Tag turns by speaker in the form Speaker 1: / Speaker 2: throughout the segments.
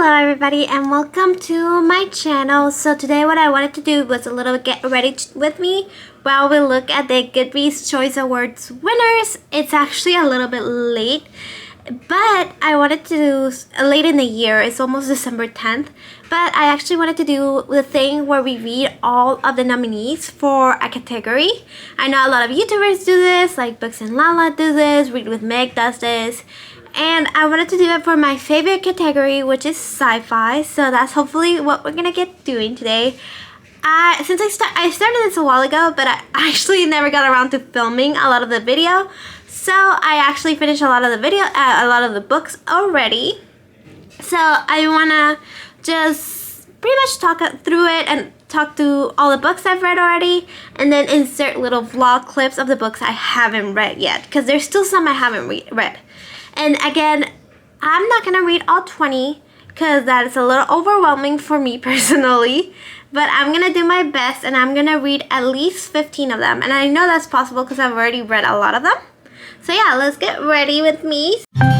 Speaker 1: Hello everybody and welcome to my channel. So today what I wanted to do was a little get ready with me while we look at the Goodreads Choice Awards winners. It's actually a little bit late, but I wanted to do late in the year. It's almost December 10th, but I actually wanted to do the thing where we read all of the nominees for a category. I know a lot of YouTubers do this, like Books and Lala do this, Read with Meg does this. And I wanted to do it for my favorite category, which is sci-fi. So that's hopefully what we're gonna get doing today. Since I started this a while ago, but I actually never got around to filming a lot of the video. So I actually finished a lot of the books already. So I wanna just pretty much talk through it and talk through all the books I've read already, and then insert little vlog clips of the books I haven't read yet, because there's still some I haven't read. And again, I'm not going to read all 20 because that is a little overwhelming for me personally. But I'm going to do my best and I'm going to read at least 15 of them. And I know that's possible because I've already read a lot of them. So yeah, let's get ready with me. I'm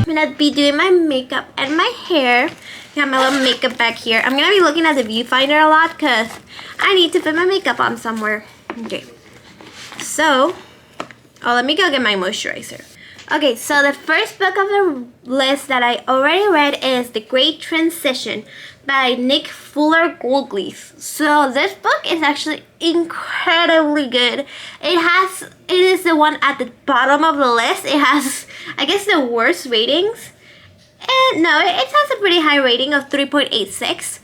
Speaker 1: going to be doing my makeup and my hair. Got my little makeup bag here. I'm going to be looking at the viewfinder a lot because I need to put my makeup on somewhere. Okay. So, let me go get my moisturizer. Okay, so the first book of the list that I already read is The Great Transition by Nick Fuller Goldleaf. So this book is actually incredibly good. It is the one at the bottom of the list. It has, I guess, the worst ratings. And no, it has a pretty high rating of 3.86.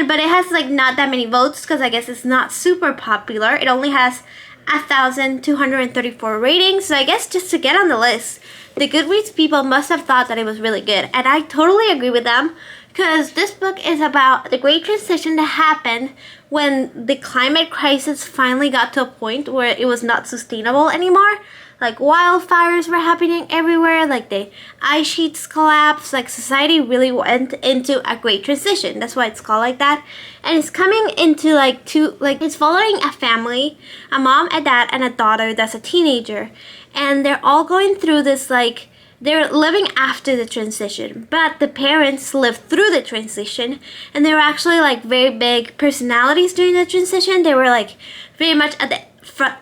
Speaker 1: But it has like not that many votes because I guess it's not super popular. It only has 1,234 ratings, so I guess just to get on the list, the Goodreads people must have thought that it was really good, and I totally agree with them, because this book is about the great transition that happened when the climate crisis finally got to a point where it was not sustainable anymore. Like wildfires were happening everywhere, like the ice sheets collapsed, like society really went into a great transition. That's why it's called like that. And it's coming into it's following a family, a mom, a dad, and a daughter that's a teenager. And they're all going through this, like, they're living after the transition, but the parents lived through the transition, and they were actually like very big personalities during the transition. They were like very much at the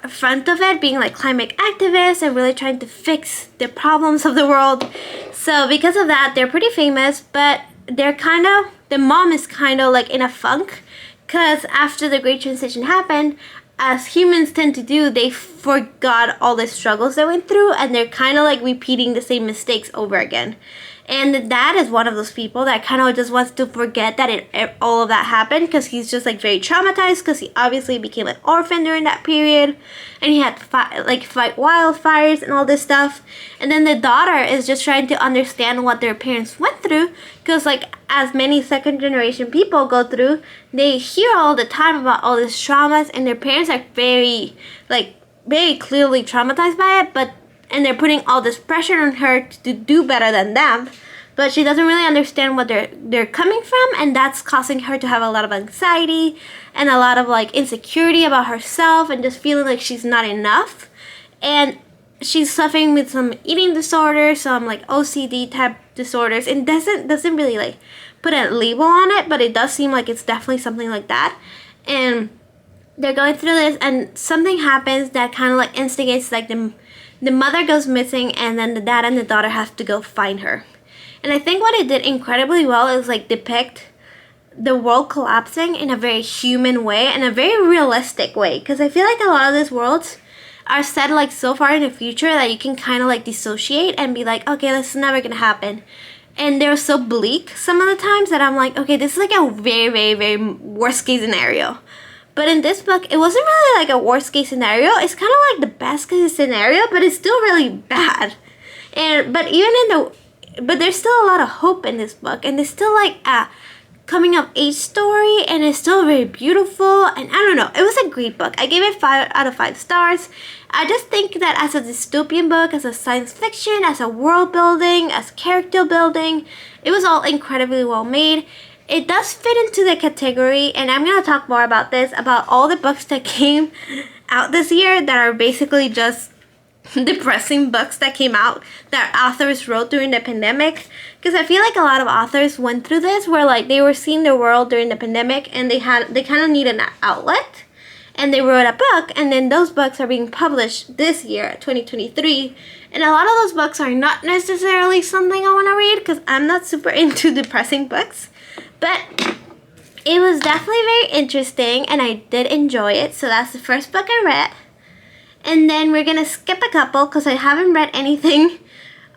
Speaker 1: front of it, being like climate activists and really trying to fix the problems of the world. So because of that, they're pretty famous, but the mom is kind of like in a funk, because after the great transition happened, as humans tend to do, they forgot all the struggles they went through, and they're kind of like repeating the same mistakes over again. And the dad is one of those people that kind of just wants to forget that all of that happened, because he's just like very traumatized, because he obviously became an orphan during that period, and he had to fight wildfires and all this stuff. And then the daughter is just trying to understand what their parents went through, because like as many second generation people go through, they hear all the time about all these traumas, and their parents are very clearly traumatized by it, and they're putting all this pressure on her to do better than them, but she doesn't really understand what they're coming from, and that's causing her to have a lot of anxiety and a lot of like insecurity about herself, and just feeling like she's not enough. And she's suffering with some eating disorders, some like OCD type disorders, and doesn't really like put a label on it, but it does seem like it's definitely something like that. And they're going through this, and something happens that kind of like instigates, like the mother goes missing, and then the dad and the daughter have to go find her. And I think what it did incredibly well is like depict the world collapsing in a very human way and a very realistic way. Because I feel like a lot of these worlds are set like so far in the future that you can kind of like dissociate and be like, okay, this is never gonna happen. And they're so bleak some of the times that I'm like, okay, this is like a very, very, very worst case scenario. But in this book, it wasn't really like a worst case scenario. It's kind of like the best case scenario, but it's still really bad. But there's still a lot of hope in this book, and it's still like a coming of age story, and it's still very beautiful. And I don't know, it was a great book. I gave it 5 out of 5 stars. I just think that as a dystopian book, as a science fiction, as a world building, as character building, it was all incredibly well made. It does fit into the category, and I'm going to talk more about this, about all the books that came out this year that are basically just depressing books that came out that authors wrote during the pandemic, because I feel like a lot of authors went through this where like they were seeing the world during the pandemic and they kind of need an outlet, and they wrote a book, and then those books are being published this year, 2023, and a lot of those books are not necessarily something I want to read because I'm not super into depressing books, but it was definitely very interesting and I did enjoy it. So that's the first book I read. And then we're gonna skip a couple because I haven't read anything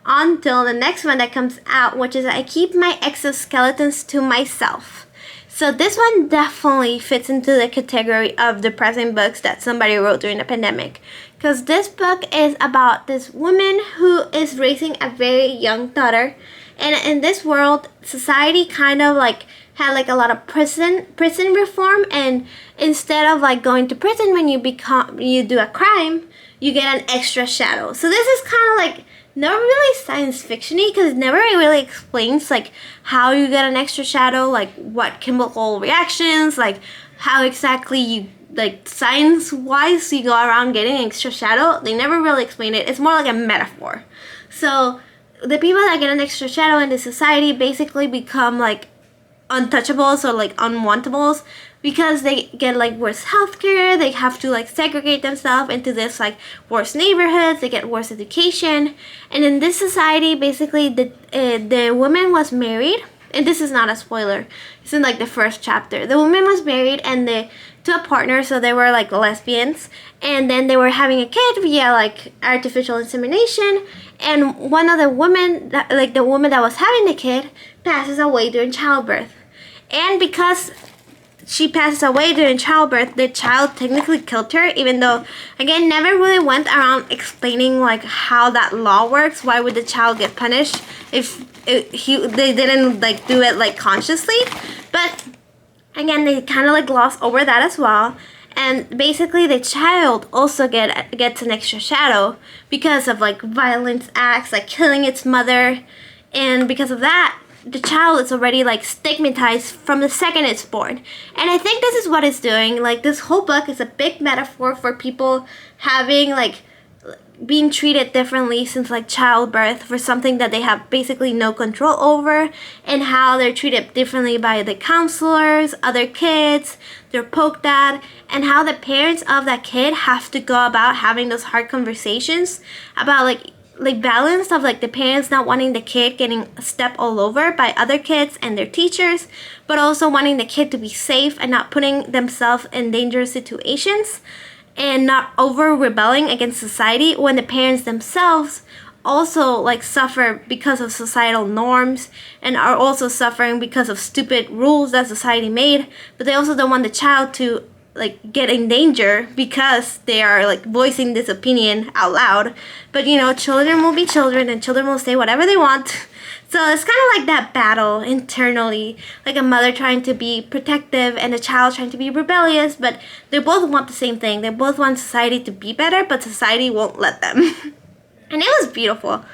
Speaker 1: until the next one that comes out, which is I Keep My Exoskeletons to Myself. So this one definitely fits into the category of depressing books that somebody wrote during the pandemic, because this book is about this woman who is raising a very young daughter, and in this world, society kind of like had like a lot of prison reform, and instead of like going to prison when you do a crime, you get an extra shadow. So this is kind of like not really science fiction-y, because it never really explains like how you get an extra shadow, like what chemical reactions, like how exactly you like science-wise you go around getting an extra shadow. They never really explain it. It's more like a metaphor. So the people that get an extra shadow in the society basically become like untouchables or like unwantables, because they get like worse healthcare, they have to like segregate themselves into this like worse neighborhoods, they get worse education, and in this society basically the woman was married, and this is not a spoiler, it's in like the first chapter. The woman was married and to a partner, so they were like lesbians, and then they were having a kid via like artificial insemination, and one of the women, the woman that was having the kid, passes away during childbirth. And because she passes away during childbirth, the child technically killed her, even though, again, never really went around explaining like how that law works. Why would the child get punished if they didn't like do it like consciously? But again, they kind of like gloss over that as well. And basically the child also gets an extra shadow because of like violent acts, like killing its mother. And because of that, the child is already like stigmatized from the second it's born. And I think this is what it's doing. Like this whole book is a big metaphor for people having like being treated differently since like childbirth for something that they have basically no control over, and how they're treated differently by the counselors, other kids, they're poked at, and how the parents of that kid have to go about having those hard conversations about like balance of like the parents not wanting the kid getting stepped all over by other kids and their teachers, but also wanting the kid to be safe and not putting themselves in dangerous situations, and not over rebelling against society when the parents themselves also like suffer because of societal norms and are also suffering because of stupid rules that society made, but they also don't want the child to like get in danger because they are like voicing this opinion out loud. But you know, children will be children and children will say whatever they want. So it's kind of like that battle internally, like a mother trying to be protective and a child trying to be rebellious, but they both want the same thing. They both want society to be better, but society won't let them. And it was beautiful.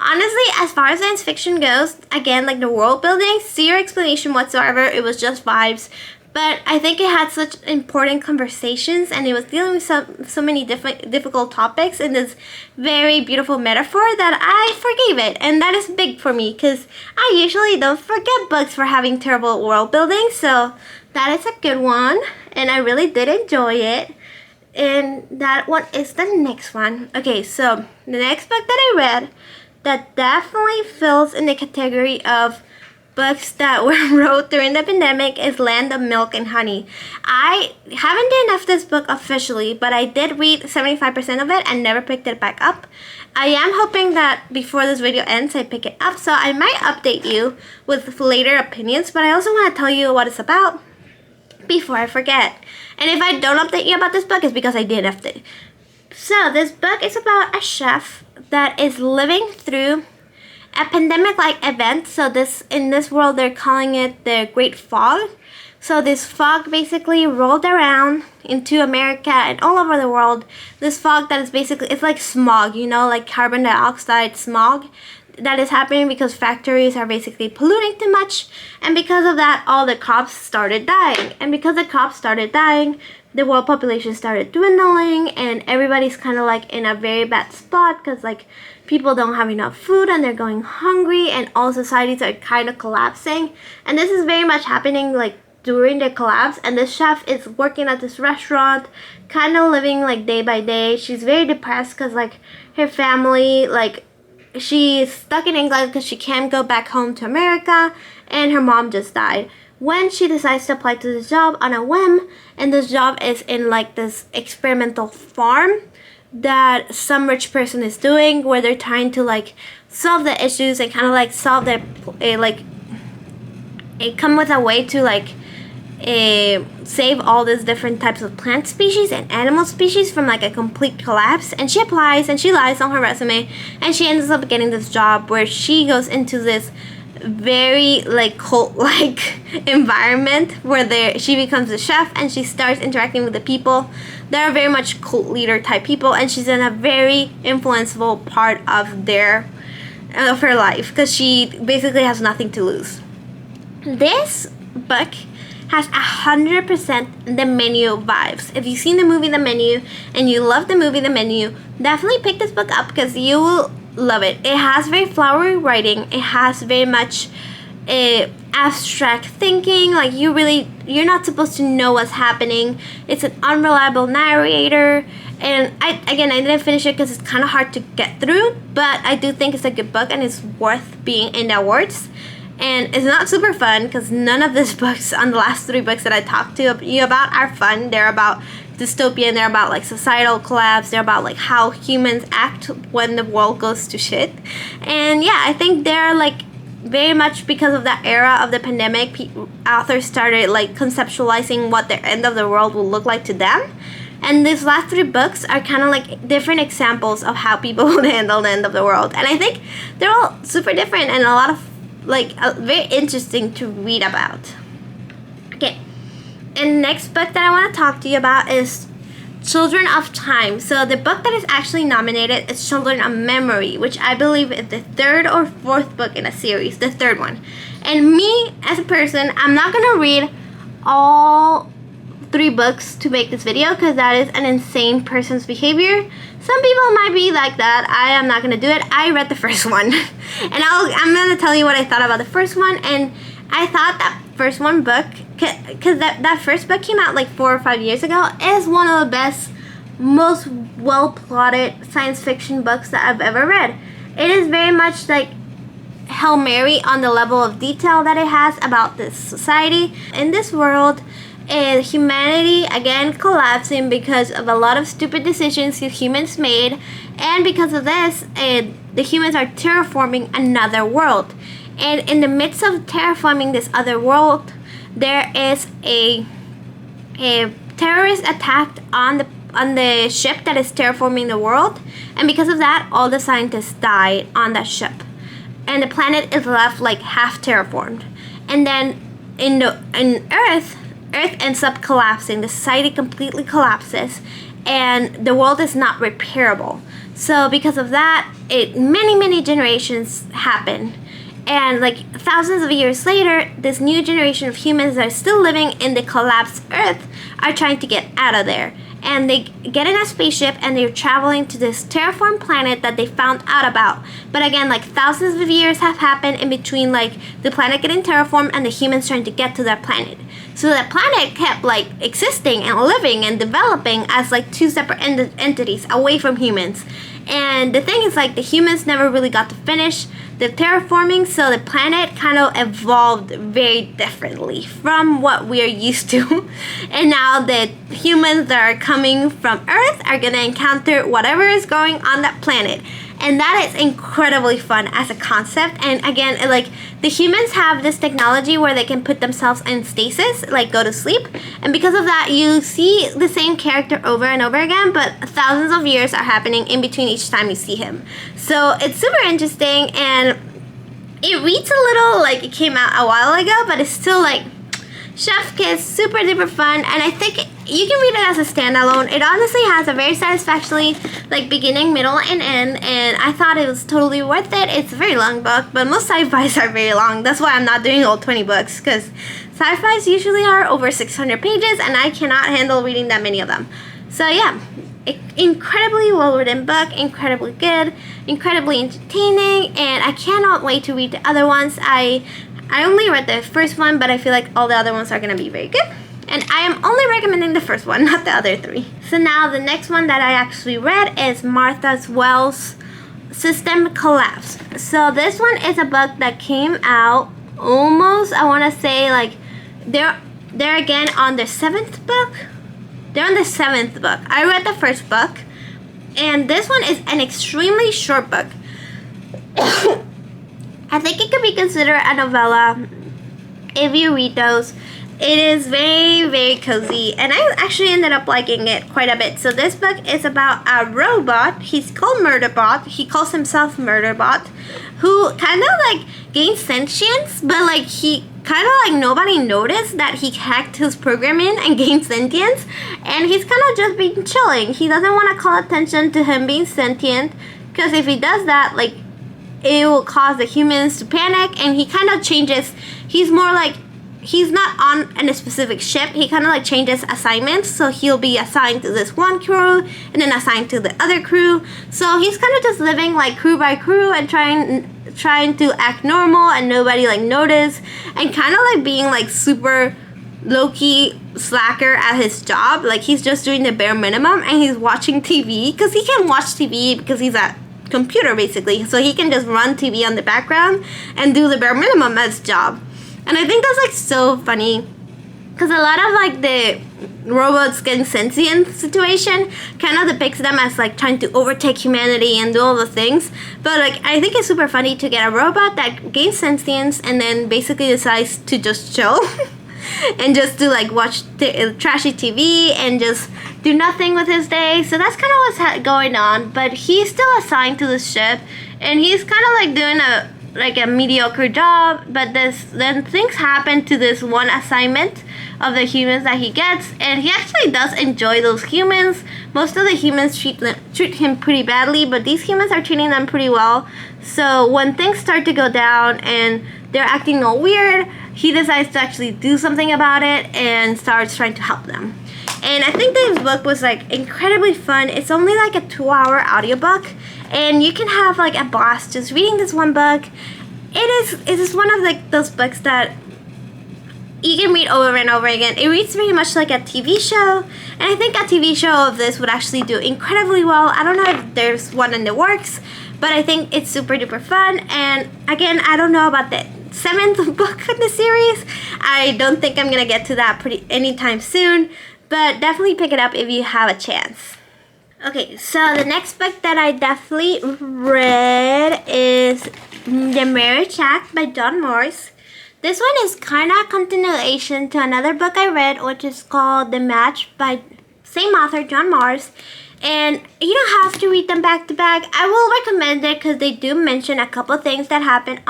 Speaker 1: Honestly, as far as science fiction goes, again, like the world building, zero explanation whatsoever. It was just vibes. But I think it had such important conversations, and it was dealing with so many difficult topics in this very beautiful metaphor that I forgave it. And that is big for me because I usually don't forget books for having terrible world building. So that is a good one, and I really did enjoy it. And that one is the next one. Okay, so the next book that I read that definitely fills in the category of books that were wrote during the pandemic is Land of Milk and Honey. I haven't DNF'd this book officially, but I did read 75% of it and never picked it back up. I am hoping that before this video ends, I pick it up, so I might update you with later opinions, but I also want to tell you what it's about before I forget. And if I don't update you about this book, it's because I DNF'd it. So this book is about a chef that is living through a pandemic-like event. So in this world, they're calling it the Great Fog. So this fog basically rolled around into America and all over the world. This fog that is basically, it's like smog, you know, like carbon dioxide smog that is happening because factories are basically polluting too much. And because of that, all the crops started dying. And because the crops started dying, the world population started dwindling, and everybody's kind of like in a very bad spot because like people don't have enough food and they're going hungry, and all societies are kind of collapsing. And this is very much happening like during the collapse, and the chef is working at this restaurant, kind of living like day by day. She's very depressed because like her family, like she's stuck in England because she can't go back home to America, and her mom just died. When she decides to apply to this job on a whim, and this job is in like this experimental farm that some rich person is doing, where they're trying to like solve the issues and kind of like solve their come with a way to like save all these different types of plant species and animal species from like a complete collapse. And she applies and she lies on her resume, and she ends up getting this job where she goes into this very like cult like environment where she becomes a chef, and she starts interacting with the people that are very much cult leader type people, and she's in a very influenceable part of her life because she basically has nothing to lose. This book has 100% The Menu vibes. If you've seen the movie The Menu and you love the movie The Menu, definitely pick this book up because you will love it. It has very flowery writing. It has very much abstract thinking. Like you're not supposed to know what's happening. It's an unreliable narrator. And I didn't finish it because it's kind of hard to get through, but I do think it's a good book and it's worth being in the awards. And it's not super fun because none of these books on the last 3 books that I talked to you about are fun. They're about dystopian, they're about like societal collapse, they're about like how humans act when the world goes to shit. And yeah, I think they're like very much because of that era of the pandemic, authors started like conceptualizing what the end of the world will look like to them. And these last 3 books are kind of like different examples of how people would handle the end of the world. And I think they're all super different and a lot of like very interesting to read about. Okay, and the next book that I want to talk to you about is Children of Time. So the book that is actually nominated is Children of Memory, which I believe is the 3rd or 4th book in a series, the 3rd one. And me as a person, I'm not gonna read all 3 books to make this video because that is an insane person's behavior. Some people might be like that. I am not gonna do it. I read the first one, and I'm gonna tell you what I thought about the first one. And I thought that first one book, because that first book came out like 4 or 5 years ago, is one of the best, most well plotted science fiction books that I've ever read. It is very much like Hail Mary on the level of detail that it has about this society in this world. And humanity again collapsing because of a lot of stupid decisions the humans made, and because of this, the humans are terraforming another world. And in the midst of terraforming this other world, there is a terrorist attack on the ship that is terraforming the world, and because of that, all the scientists died on that ship, and the planet is left like half terraformed. And then in Earth ends up collapsing. The society completely collapses, and the world is not repairable. So because of that, many generations happen, and like thousands of years later, this new generation of humans that are still living in the collapsed Earth are trying to get out of there. And they get in a spaceship and they're traveling to this terraformed planet that they found out about. But again, like thousands of years have happened in between like the planet getting terraformed and the humans trying to get to that planet. So that planet kept like existing and living and developing as like 2 separate entities away from humans. And the thing is like the humans never really got to finish the terraforming, so the planet kind of evolved very differently from what we're used to. And now the humans that are coming from Earth are gonna encounter whatever is going on that planet. And that is incredibly fun as a concept. And again, like the humans have this technology where they can put themselves in stasis, like go to sleep. And because of that, you see the same character over and over again, but thousands of years are happening in between each time you see him. So it's super interesting, and it reads a little like it came out a while ago, but it's still like chef kiss, super duper fun. And I think you can read it as a standalone. It honestly has a very satisfactory like beginning, middle, and end, and I thought it was totally worth it. It's a very long book, but most sci-fis are very long. That's why I'm not doing all 20 books, because sci-fis usually are over 600 pages, and I cannot handle reading that many of them. So yeah, incredibly well-written book, incredibly good, incredibly entertaining, and I cannot wait to read the other ones. I only read the first one, but I feel like all the other ones are going to be very good. And I am only recommending the first one, not the other three. So now the next one that I actually read is Martha Wells' System Collapse. So this one is a book that came out almost, I want to say, like, they're again on their 7th book. They're on the 7th book. I read the first book, and this one is an extremely short book. I think it could be considered a novella if you read those. It is very, very cozy, and I actually ended up liking it quite a bit. So this book is about a robot. He's called Murderbot. He calls himself Murderbot, who kind of like gains sentience, but like he kind of like nobody noticed that he hacked his program in and gained sentience, and he's kind of just been chilling. He doesn't want to call attention to him being sentient, because if he does that, like, it will cause the humans to panic, and he kind of changes. He's more like, he's not on a specific ship. He kind of like changes assignments. So he'll be assigned to this one crew and then assigned to the other crew. So he's kind of just living like crew by crew and trying to act normal and nobody like notice, and kind of like being like super low-key slacker at his job. Like he's just doing the bare minimum, and he's watching TV because he can watch TV because he's a computer basically. So he can just run TV on the background and do the bare minimum as job. And I think that's like so funny, because a lot of like the robots getting sentient situation kind of depicts them as like trying to overtake humanity and do all the things. But like I think it's super funny to get a robot that gains sentience and then basically decides to just chill and just to like watch trashy TV and just do nothing with his day. So that's kind of what's going on. But he's still assigned to the ship, and he's kind of like doing a mediocre job, but then things happen to this one assignment of the humans that he gets, and he actually does enjoy those humans. Most of the humans treat him pretty badly, but these humans are treating them pretty well. So when things start to go down and they're acting all weird, he decides to actually do something about it and starts trying to help them. And I think this book was like incredibly fun. It's only like a 2-hour audiobook, and you can have like a blast just reading this one book. It is one of like those books that you can read over and over again. It reads very much like a TV show, and I think a TV show of this would actually do incredibly well. I don't know if there's one in the works, but I think it's super duper fun. And again, I don't know about the 7th book in the series. I don't think I'm gonna get to that anytime soon, but definitely pick it up if you have a chance. Okay, so the next book that I definitely read is The Marriage Act by John Morris. This one is kind of a continuation to another book I read, which is called The Match by same author, John Morris. And you don't have to read them back to back. I will recommend it because they do mention a couple things that happen.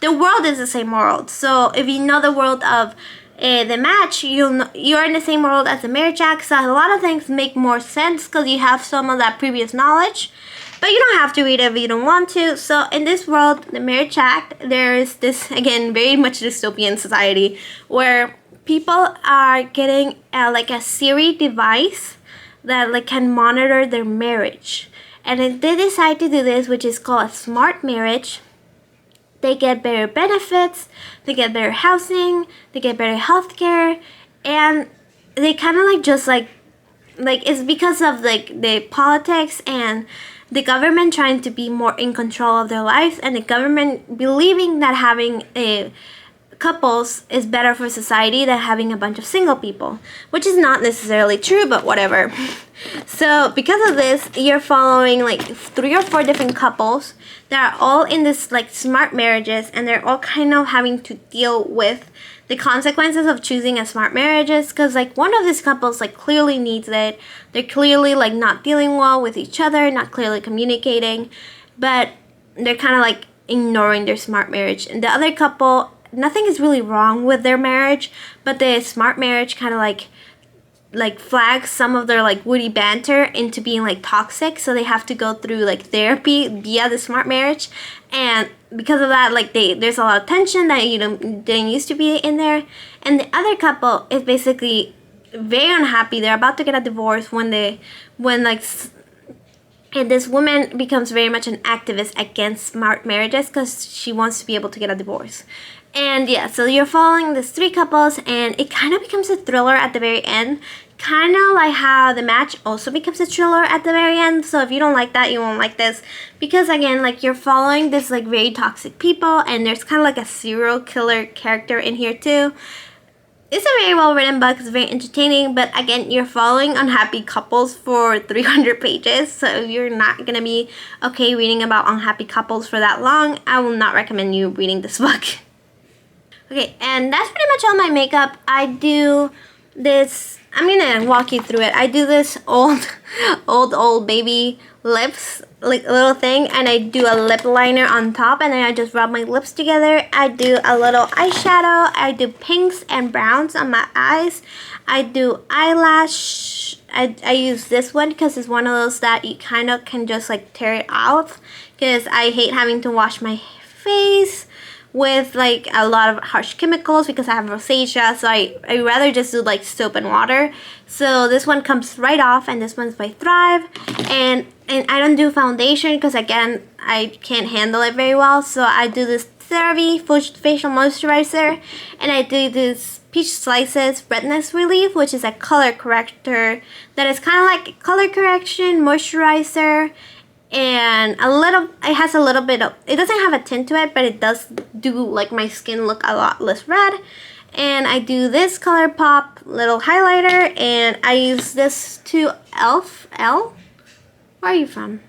Speaker 1: The world is the same world. So if you know the world of The Match, you're in the same world as The Marriage Act. So a lot of things make more sense because you have some of that previous knowledge. But you don't have to read it if you don't want to. So in this world, The Marriage Act, there is this, again, very much dystopian society where people are getting like a Siri device that like can monitor their marriage. And if they decide to do this, which is called a smart marriage, they get better benefits, they get better housing, they get better healthcare, and they kind of like just like it's because of like the politics and the government trying to be more in control of their lives, and the government believing that having couples is better for society than having a bunch of single people, which is not necessarily true, but whatever. So because of this, you're following like 3 or 4 different couples that are all in this like smart marriages, and they're all kind of having to deal with the consequences of choosing a smart marriages, because like one of these couples like clearly needs it. They're clearly like not dealing well with each other, not clearly communicating, but they're kind of like ignoring their smart marriage. And the other couple, nothing is really wrong with their marriage, but the smart marriage kind of like flags some of their like witty banter into being like toxic, so they have to go through like therapy via the smart marriage, and because of that, like there's a lot of tension that didn't used to be in there. And the other couple is basically very unhappy. They're about to get a divorce and this woman becomes very much an activist against smart marriages because she wants to be able to get a divorce. And yeah, so you're following these three couples, and it kind of becomes a thriller at the very end. Kind of like how The Match also becomes a thriller at the very end. So if you don't like that, you won't like this. Because again, like you're following this like very toxic people, and there's kind of like a serial killer character in here too. It's a very well written book. It's very entertaining, but again, you're following unhappy couples for 300 pages. So if you're not going to be okay reading about unhappy couples for that long, I will not recommend you reading this book. Okay, and that's pretty much all my makeup. I do this, I'm gonna walk you through it. I do this old baby lips, like little thing, and I do a lip liner on top, and then I just rub my lips together. I do a little eyeshadow. I do pinks and browns on my eyes. I do eyelash. I use this one because it's one of those that you kind of can just like tear it off, because I hate having to wash my face with like a lot of harsh chemicals because I have rosacea, so I rather just do like soap and water. So this one comes right off, and this one's by Thrive, and I don't do foundation because again I can't handle it very well, so I do this CeraVe facial moisturizer, and I do this Peach Slices redness relief, which is a color corrector that is kind of like color correction moisturizer. And it has a little bit of, it doesn't have a tint to it, but it does do like my skin look a lot less red. And I do this ColourPop little highlighter, and I use this to where are you from?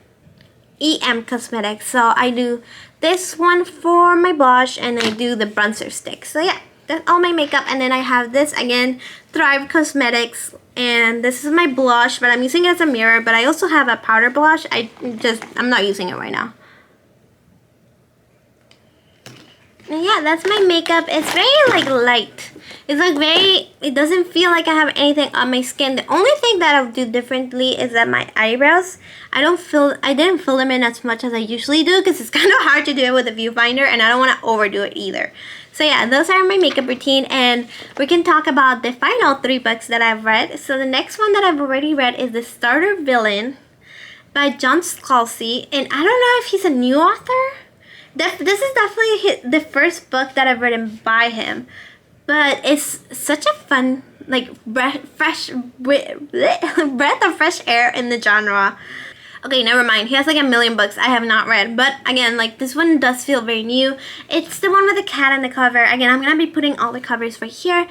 Speaker 1: EM Cosmetics. So I do this one for my blush, and I do the bronzer stick. So yeah, that's all my makeup. And then I have this again, Thrive Cosmetics. And this is my blush, but I'm using it as a mirror. But I also have a powder blush. I'm not using it right now. And yeah, that's my makeup. It's very like light. It's like it doesn't feel like I have anything on my skin. The only thing that I'll do differently is that my eyebrows, I didn't fill them in as much as I usually do, because it's kind of hard to do it with a viewfinder, and I don't want to overdo it either. So yeah, those are my makeup routine, and we can talk about the final 3 books that I've read. So the next one that I've already read is The Starter Villain by John Scalzi, and I don't know if he's a new author. This is definitely the first book that I've written by him, but it's such a fun, like breath of fresh air in the genre. Okay, never mind. He has like a million books I have not read. But again, like this one does feel very new. It's the one with the cat on the cover. Again, I'm going to be putting all the covers right here.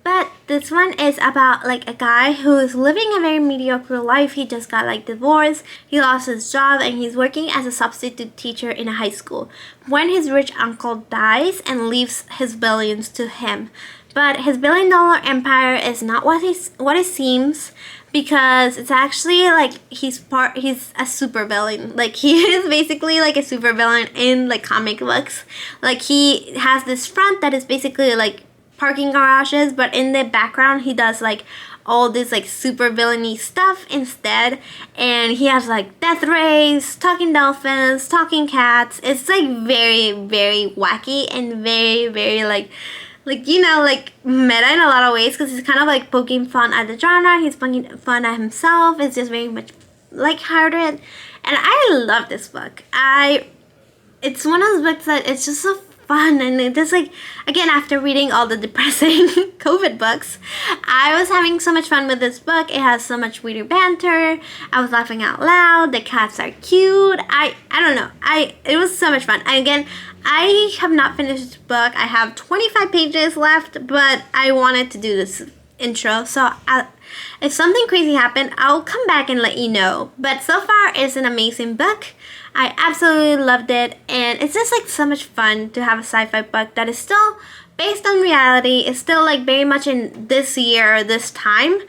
Speaker 1: But this one is about like a guy who is living a very mediocre life. He just got like divorced. He lost his job, and he's working as a substitute teacher in a high school when his rich uncle dies and leaves his billions to him. But his $1 billion empire is not what it seems, because it's actually like he's a super villain. Like he is basically like a super villain in like comic books. Like he has this front that is basically like parking garages, but in the background he does like all this like super villainy stuff instead. And he has like death rays, talking dolphins, talking cats. It's like very, very wacky and very, very like meta in a lot of ways, because he's kind of like poking fun at the genre. He's poking fun at himself. It's just very much lighthearted, and I love this book. It's one of those books that it's just so fun, and it just like, again, after reading all the depressing COVID books, I was having so much fun with this book. It has so much witty banter. I was laughing out loud. The cats are cute. I don't know. It was so much fun. Again, I have not finished this book. I have 25 pages left, but I wanted to do this intro. So if something crazy happened, I'll come back and let you know. But so far, it's an amazing book. I absolutely loved it. And it's just like so much fun to have a sci-fi book that is still based on reality. It's still like very much in this year, this time.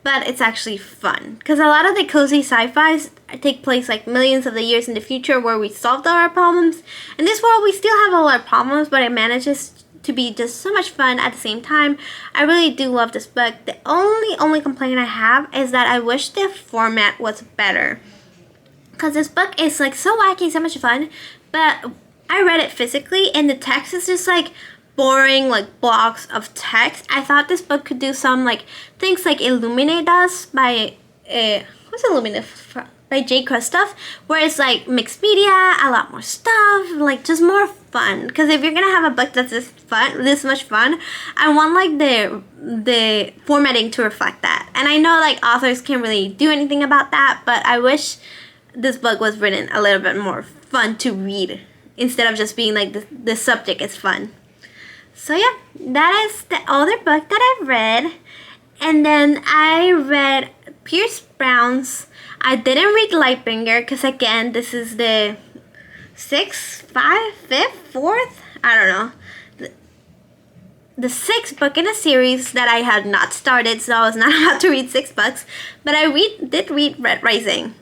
Speaker 1: But it's actually fun, because a lot of the cozy sci-fis take place like millions of the years in the future, where we solved all our problems. In this world, we still have a lot of problems, but it manages to be just so much fun at the same time. I really do love this book. The only complaint I have is that I wish the format was better. Because this book is like so wacky, so much fun, but I read it physically and the text is just like boring, like blocks of text. I thought this book could do some like things like Illuminate does by what's Illuminate by J. Kristoff, where it's like mixed media, a lot more stuff, like just more fun. Because if you're gonna have a book that's this much fun, I want like the formatting to reflect that. And I know like authors can't really do anything about that, but I wish this book was written a little bit more fun to read instead of just being like the subject is fun. So yeah, that is the other book that I read. And then I read Pierce Brown's. I didn't read Lightbringer because again, this is the 6th, 5th, 5th, 4th, I don't know. The 6th book in a series that I had not started, so I was not about to read 6 books. But I did read Red Rising.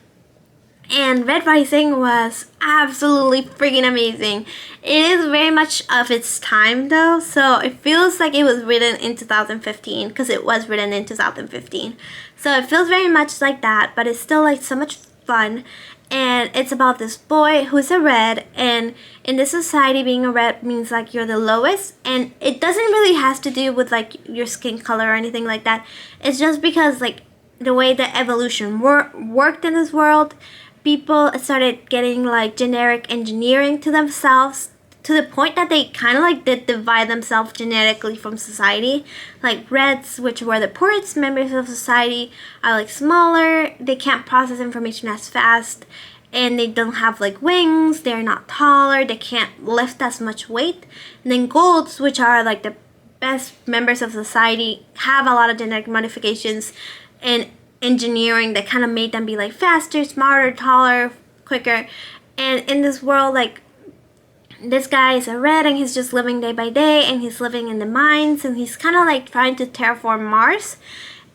Speaker 1: And Red Rising was absolutely freaking amazing. It is very much of its time though, so it feels like it was written in 2015 because it was written in 2015. So it feels very much like that, but it's still like so much fun. And it's about this boy who's a red, and in this society being a red means like you're the lowest, and it doesn't really has to do with like your skin color or anything like that. It's just because like the way the evolution worked in this world, people started getting like generic engineering to themselves to the point that they kind of like did divide themselves genetically from society. Like reds, which were the poorest members of society, are like smaller, they can't process information as fast, and they don't have like wings, they're not taller, they can't lift as much weight. And then golds, which are like the best members of society, have a lot of genetic modifications and engineering that kind of made them be like faster, smarter, taller, quicker. And in this world, like this guy is a red and he's just living day by day, and he's living in the mines, and he's kind of like trying to terraform Mars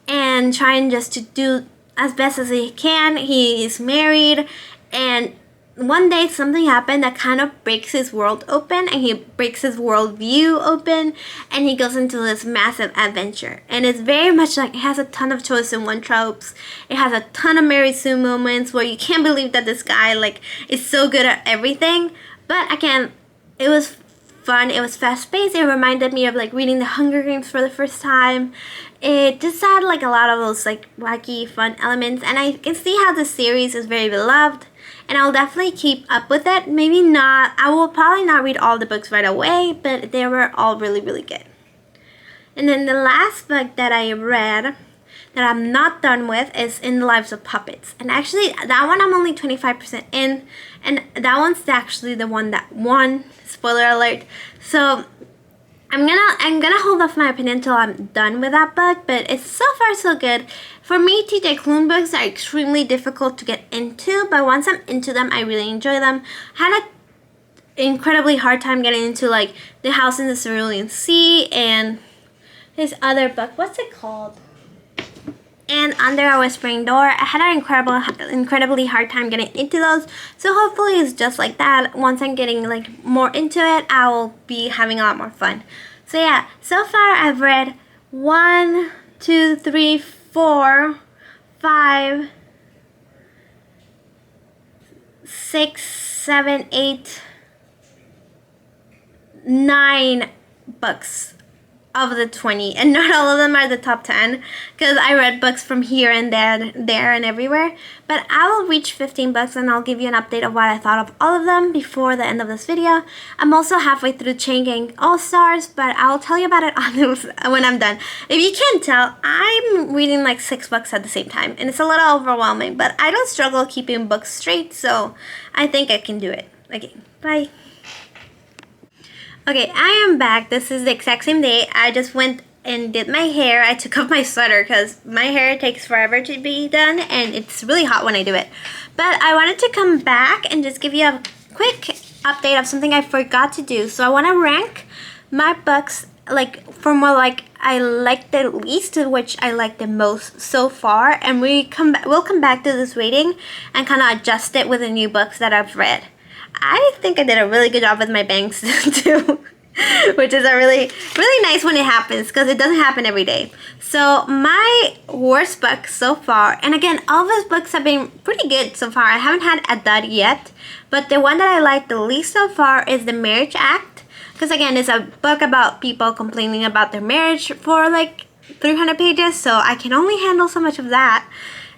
Speaker 1: and trying just to do as best as he can. He is married, and one day something happened that kind of breaks his world open, and he breaks his world view open, and he goes into this massive adventure. And it's very much like it has a ton of chosen one tropes. It has a ton of Mary Sue moments where you can't believe that this guy like is so good at everything. But again, it was fun. It was fast paced. It reminded me of like reading The Hunger Games for the first time. It just had like a lot of those like wacky fun elements, and I can see how the series is very beloved. And I'll definitely keep up with it. Maybe not, I will probably not read all the books right away, but they were all really, really good. And then the last book that I read that I'm not done with is In the Lives of Puppets. And actually, that one I'm only 25% in. And that one's actually the one that won. Spoiler alert. So I'm gonna hold off my opinion till I'm done with that book, but it's so far so good. For me, TJ Klune books are extremely difficult to get into, but once I'm into them, I really enjoy them. I had an incredibly hard time getting into like The House in the Cerulean Sea and his other book. What's it called? And Under a Whispering Door. I had an incredibly hard time getting into those. So hopefully it's just like that. Once I'm getting like more into it, I will be having a lot more fun. So yeah, so far I've read 1, 2, 3, 4, 5, 6, 7, 8, 9 books of the 20, and not all of them are the top 10 because I read books from here and there and everywhere, but I will reach 15 books and I'll give you an update of what I thought of all of them before the end of this video. I'm also halfway through Chain Gang All-Stars, but I'll tell you about it when I'm done. If you can't tell, I'm reading like 6 books at the same time, and it's a little overwhelming, but I don't struggle keeping books straight, so I think I can do it. Okay, bye. Okay, I am back. This is the exact same day. I just went and did my hair. I took off my sweater because my hair takes forever to be done and it's really hot when I do it. But I wanted to come back and just give you a quick update of something I forgot to do. So I want to rank my books like from what like I like the least to which I like the most so far, and we'll come back to this rating and kind of adjust it with the new books that I've read. I think I did a really good job with my bangs too. which is a really nice when it happens because it doesn't happen every day. So my worst book so far, and again, all of those books have been pretty good so far. I haven't had a dud yet, but the one that I like the least so far is The Marriage Act, because again, it's a book about people complaining about their marriage for like 300 pages, so I can only handle so much of that.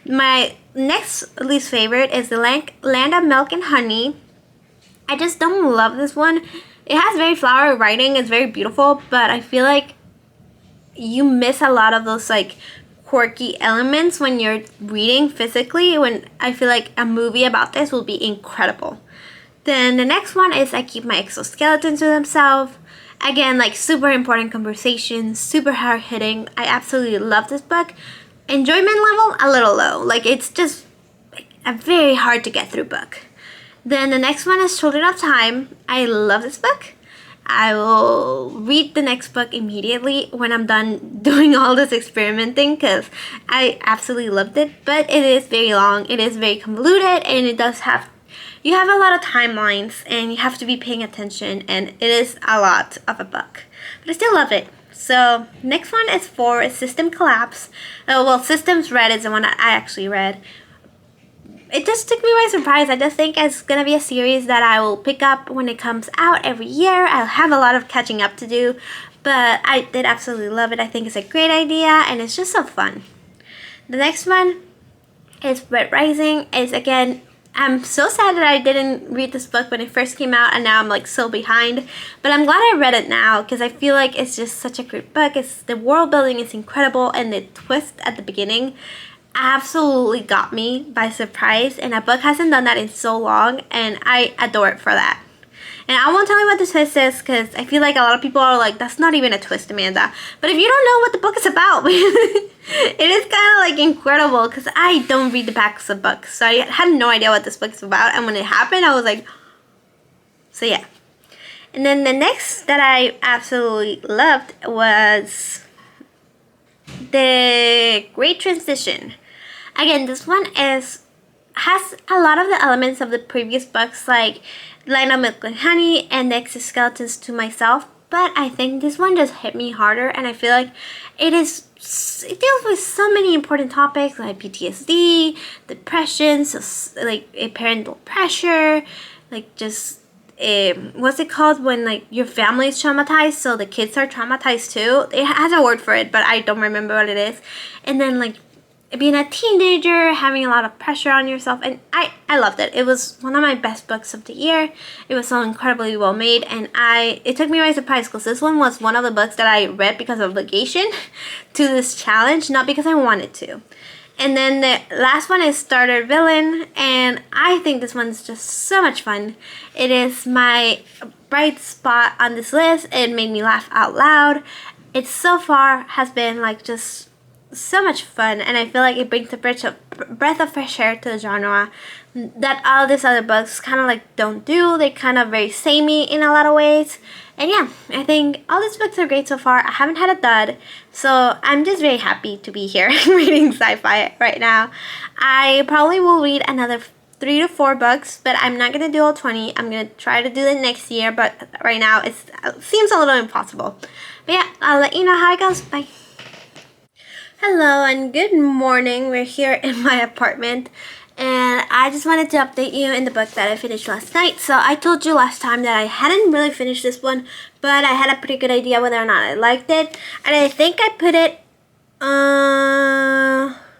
Speaker 1: My next least favorite is The Land of Milk and Honey. I just don't love this one. It has very flowery writing. It's very beautiful, but I feel like you miss a lot of those like quirky elements when you're reading physically, when I feel like a movie about this will be incredible. Then the next one is I Keep My Exoskeleton to Themselves. Again, like super important conversations, super hard hitting. I absolutely love this book. Enjoyment level, a little low. Like, it's just a very hard to get through book. Then the next one is Children of Time. I love this book. I will read the next book immediately when I'm done doing all this experimenting because I absolutely loved it. But it is very long. It is very convoluted, and it does have, you have a lot of timelines and you have to be paying attention, and it is a lot of a book. But I still love it. So next one is for System Collapse. Systems Red is the one that I actually read. It just took me by surprise. I just think it's going to be a series that I will pick up when it comes out every year. I'll have a lot of catching up to do, but I did absolutely love it. I think it's a great idea, and it's just so fun. The next one is Red Rising. It's again, I'm so sad that I didn't read this book when it first came out, and now I'm like so behind. But I'm glad I read it now because I feel like it's just such a great book. The world building is incredible, and the twist at the beginning absolutely got me by surprise. And a book hasn't done that in so long, and I adore it for that. And I won't tell you what the twist is because I feel like a lot of people are like, that's not even a twist, Amanda. But if you don't know what the book is about, it is kind of like incredible because I don't read the backs of books. So I had no idea what this book is about. And when it happened, I was like, so yeah. And then the next that I absolutely loved was The Great Transition. Again, this one has a lot of the elements of the previous books, like Land of Milk and Honey and The Exoskeletons to Myself, but I think this one just hit me harder, and I feel like it deals with so many important topics like PTSD, depression, so like parental pressure, like just what's it called when like your family is traumatized, so the kids are traumatized too. It has a word for it, but I don't remember what it is. And then like being a teenager, having a lot of pressure on yourself, and I loved it. It was one of my best books of the year. It was so incredibly well made, and it took me by surprise because this one was one of the books that I read because of obligation to this challenge, not because I wanted to. And then the last one is Starter Villain, and I think this one's just so much fun. It is my bright spot on this list. It made me laugh out loud. It so far has been like just so much fun, and I feel like it brings a breath of fresh air to the genre that all these other books kind of like don't do. They kind of very samey in a lot of ways. And yeah, I think all these books are great so far. I haven't had a dud, so I'm just very happy to be here reading sci-fi right now. I probably will read another 3 to 4 books, but I'm not going to do all 20. I'm going to try to do it next year, but right now it seems a little impossible. But yeah, I'll let you know how it goes. Bye. Hello and good morning. We're here in my apartment, and I just wanted to update you in the book that I finished last night. So I told you last time that I hadn't really finished this one, but I had a pretty good idea whether or not I liked it, and I think I put it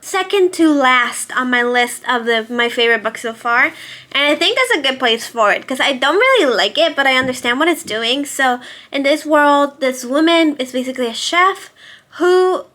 Speaker 1: second to last on my list of my favorite books so far, and I think that's a good place for it because I don't really like it, but I understand what it's doing. So in this world, this woman is basically a chef who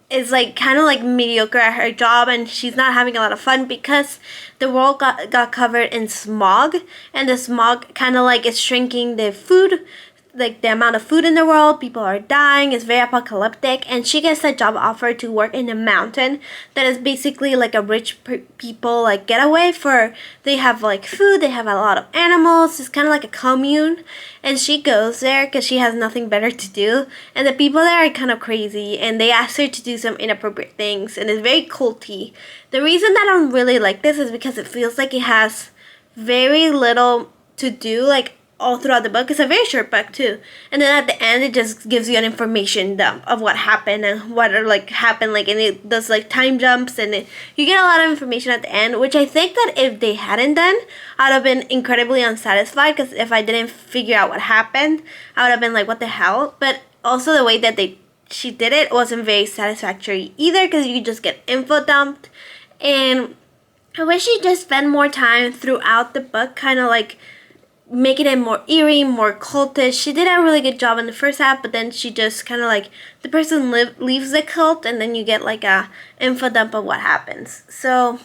Speaker 1: is like kind of like mediocre at her job, and she's not having a lot of fun because the world got covered in smog, and the smog kind of like is shrinking the food, like the amount of food in the world. People are dying. It's very apocalyptic, and she gets a job offer to work in a mountain that is basically like a rich people like getaway for. They have like food, they have a lot of animals. It's kind of like a commune, and she goes there because she has nothing better to do, and the people there are kind of crazy, and they ask her to do some inappropriate things, and it's very culty. The reason that I don't really like this is because it feels like it has very little to do, like all throughout the book. It's a very short book too, and then at the end it just gives you an information dump of what happened and what happened, and it does time jumps, and you get a lot of information at the end, which I think that if they hadn't done, I'd have been incredibly unsatisfied, because if I didn't figure out what happened, I would have been like, what the hell. But also the way that she did it wasn't very satisfactory either, because you just get info dumped. And I wish she just spent more time throughout the book kind of making it more eerie, more cultish. She did a really good job in the first half, but then she just kind of the person leaves the cult, and then you get a info dump of what happens. So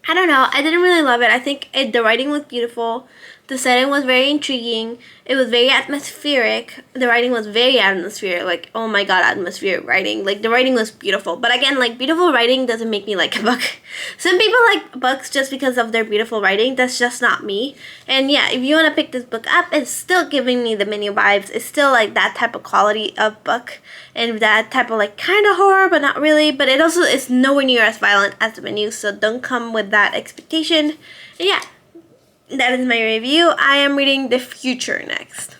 Speaker 1: I don't know, I didn't really love it. I think the writing was beautiful, the setting was very intriguing, it was very atmospheric, the writing was very atmospheric, oh my god, atmospheric writing. The writing was beautiful, but again, beautiful writing doesn't make me like a book. Some people like books just because of their beautiful writing. That's just not me. And yeah, if you want to pick this book up, it's still giving me the Menu vibes. It's still that type of quality of book, and that type of kind of horror, but not really. But it also is nowhere near as violent as the Menu, so don't come with that expectation. And yeah, that is my review. I am reading The Future next.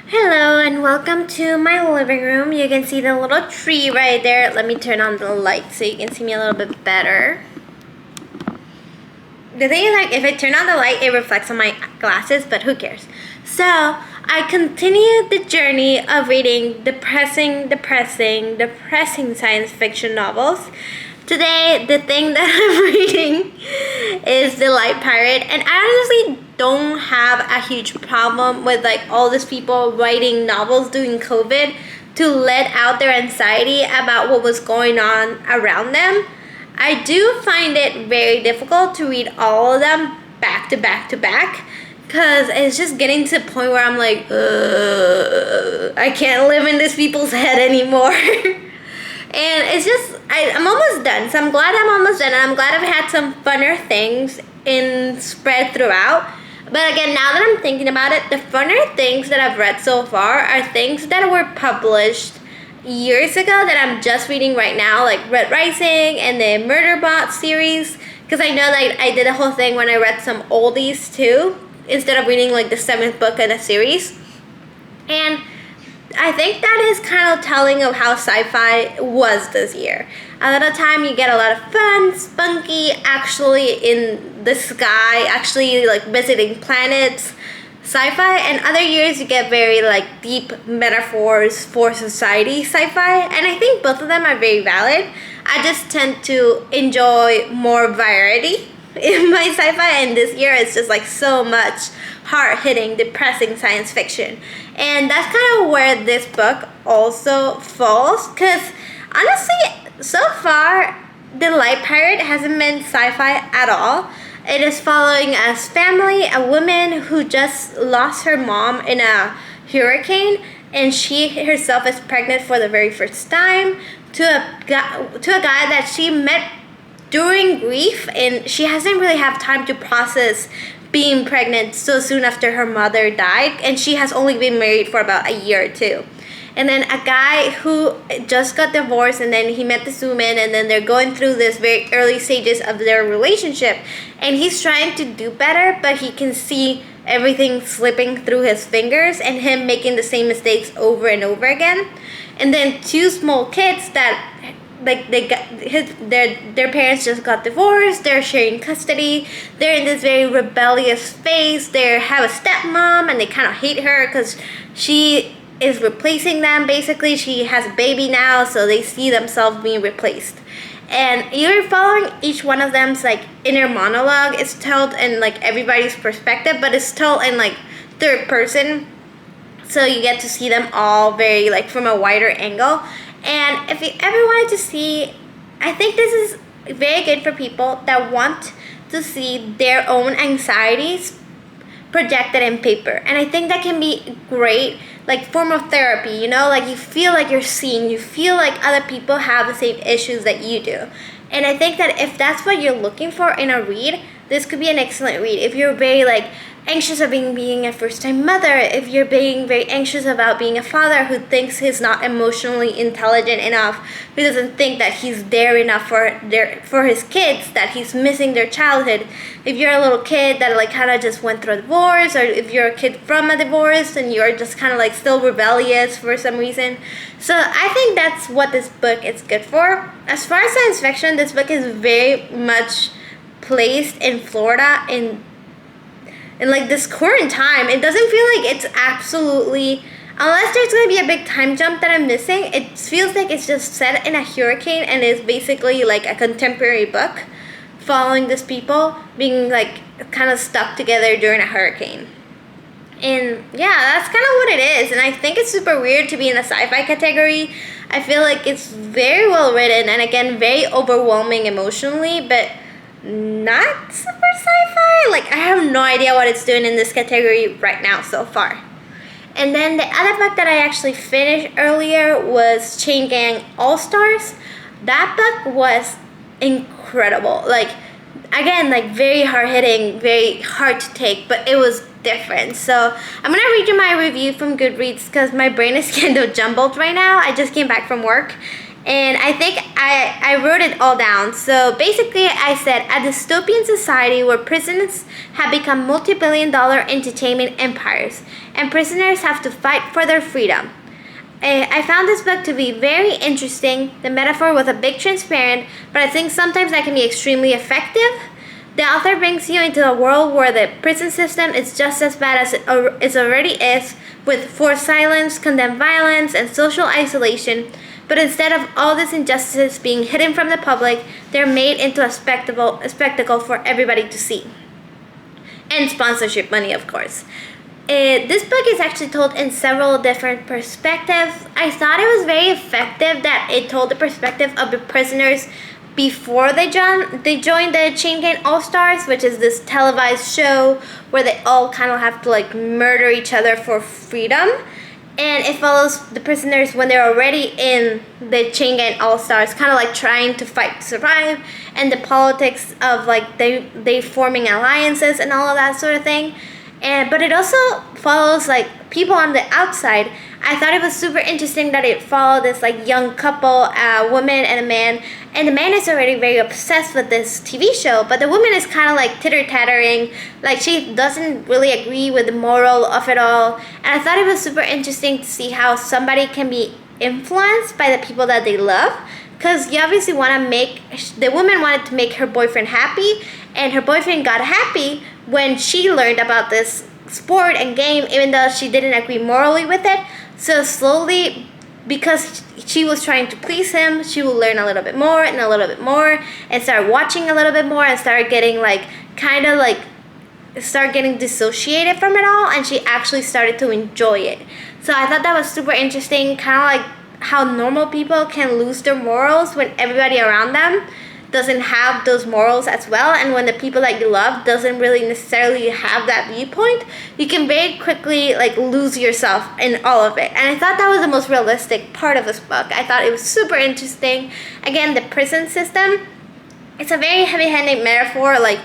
Speaker 1: Hello and welcome to my living room. You can see the little tree right there. Let me turn on the light so you can see me a little bit better. The thing is, if I turn on the light, it reflects on my glasses, but who cares? So I continued the journey of reading depressing science fiction novels. Today, the thing that I'm reading is The Light Pirate, and I honestly don't have a huge problem with all these people writing novels during COVID to let out their anxiety about what was going on around them. I do find it very difficult to read all of them back to back to back, because it's just getting to the point where I'm like, I can't live in these people's head anymore. And it's just, I'm almost done. So I'm glad I'm almost done. And I'm glad I've had some funner things spread throughout. But again, now that I'm thinking about it, the funner things that I've read so far are things that were published years ago that I'm just reading right now, like Red Rising and the Murderbot series. Because I know I did a whole thing when I read some oldies too, instead of reading the 7th book in a series. And I think that is kind of telling of how sci-fi was this year. A lot of time you get a lot of fun, spunky, actually in the sky, actually visiting planets, sci-fi, and other years you get very deep metaphors for society sci-fi, and I think both of them are very valid. I just tend to enjoy more variety in my sci-fi, and this year it's just so much hard-hitting, depressing science fiction. And that's kind of where this book also falls, because honestly, so far, The Light Pirate hasn't been sci-fi at all. It is following a family, a woman who just lost her mom in a hurricane, and she herself is pregnant for the very first time to a guy that she met during grief, and she hasn't really had time to process being pregnant so soon after her mother died, and she has only been married for about a year or two. And then a guy who just got divorced, and then he met this woman, and then they're going through this very early stages of their relationship, and he's trying to do better, but he can see everything slipping through his fingers and him making the same mistakes over and over again. And then 2 small kids that their parents just got divorced, they're sharing custody, they're in this very rebellious phase, they have a stepmom and they kind of hate her because she is replacing them. Basically, she has a baby now, so they see themselves being replaced. And you're following each one of them's inner monologue. It's told in everybody's perspective, but it's told in third person, so you get to see them all very from a wider angle. And if you ever wanted to see, I think this is very good for people that want to see their own anxieties projected in paper. And I think that can be great, form of therapy, you feel you're seen, you feel other people have the same issues that you do. And I think that if that's what you're looking for in a read, this could be an excellent read. If you're very like anxious of being a first-time mother, if you're being very anxious about being a father who thinks he's not emotionally intelligent enough, who doesn't think that he's there enough for his kids, that he's missing their childhood. If you're a little kid that like kind of just went through a divorce, or if you're a kid from a divorce and you're just kind of like still rebellious for some reason. So I think that's what this book is good for. As far as science fiction, this book is very much placed in Florida in like this current time. It doesn't feel like it's absolutely, unless there's going to be a big time jump that I'm missing, it feels like it's just set in a hurricane and is basically like a contemporary book following these people being like kind of stuck together during a hurricane. And yeah, that's kind of what it is. And I think it's super weird to be in the sci-fi category. I feel like it's very well written and again very overwhelming emotionally, but not super sci-fi. Like I have no idea what it's doing in this category right now so far. And then the other book that I actually finished earlier was Chain Gang All Stars. That book was incredible. Like again, like very hard hitting, very hard to take, but it was different. So I'm gonna read you my review from Goodreads because my brain is kind of jumbled right now. I just came back from work. And I think I wrote it all down. So basically I said, a dystopian society where prisons have become multi-billion-dollar entertainment empires and prisoners have to fight for their freedom. I found this book to be very interesting. The metaphor was a bit transparent, but I think sometimes that can be extremely effective. The author brings you into a world where the prison system is just as bad as it already is, with forced silence, condemned violence, and social isolation. But instead of all these injustices being hidden from the public, they're made into a spectacle for everybody to see. And sponsorship money, of course. This book is actually told in several different perspectives. I thought it was very effective that it told the perspective of the prisoners before they joined the Chain Gang All Stars, which is this televised show where they all kind of have to like murder each other for freedom. And it follows the prisoners when they're already in the Chain Gang All Stars, kind of like trying to fight to survive, and the politics of like they forming alliances and all of that sort of thing. But it also follows like people on the outside. I thought it was super interesting that it followed this like young couple, a woman and a man. And the man is already very obsessed with this TV show, but the woman is kind of like titter-tattering, like she doesn't really agree with the moral of it all. And I thought it was super interesting to see how somebody can be influenced by the people that they love. Because you obviously the woman wanted to make her boyfriend happy, and her boyfriend got happy when she learned about this sport and game, even though she didn't agree morally with it. So slowly, because she was trying to please him, she will learn a little bit more and a little bit more and start watching a little bit more and start getting getting dissociated from it all, and she actually started to enjoy it. So I thought that was super interesting, kind of like how normal people can lose their morals when everybody around them doesn't have those morals as well, and when the people that you love doesn't really necessarily have that viewpoint, you can very quickly like lose yourself in all of it. And I thought that was the most realistic part of this book. I thought it was super interesting. Again, the prison system, it's a very heavy-handed metaphor. Like,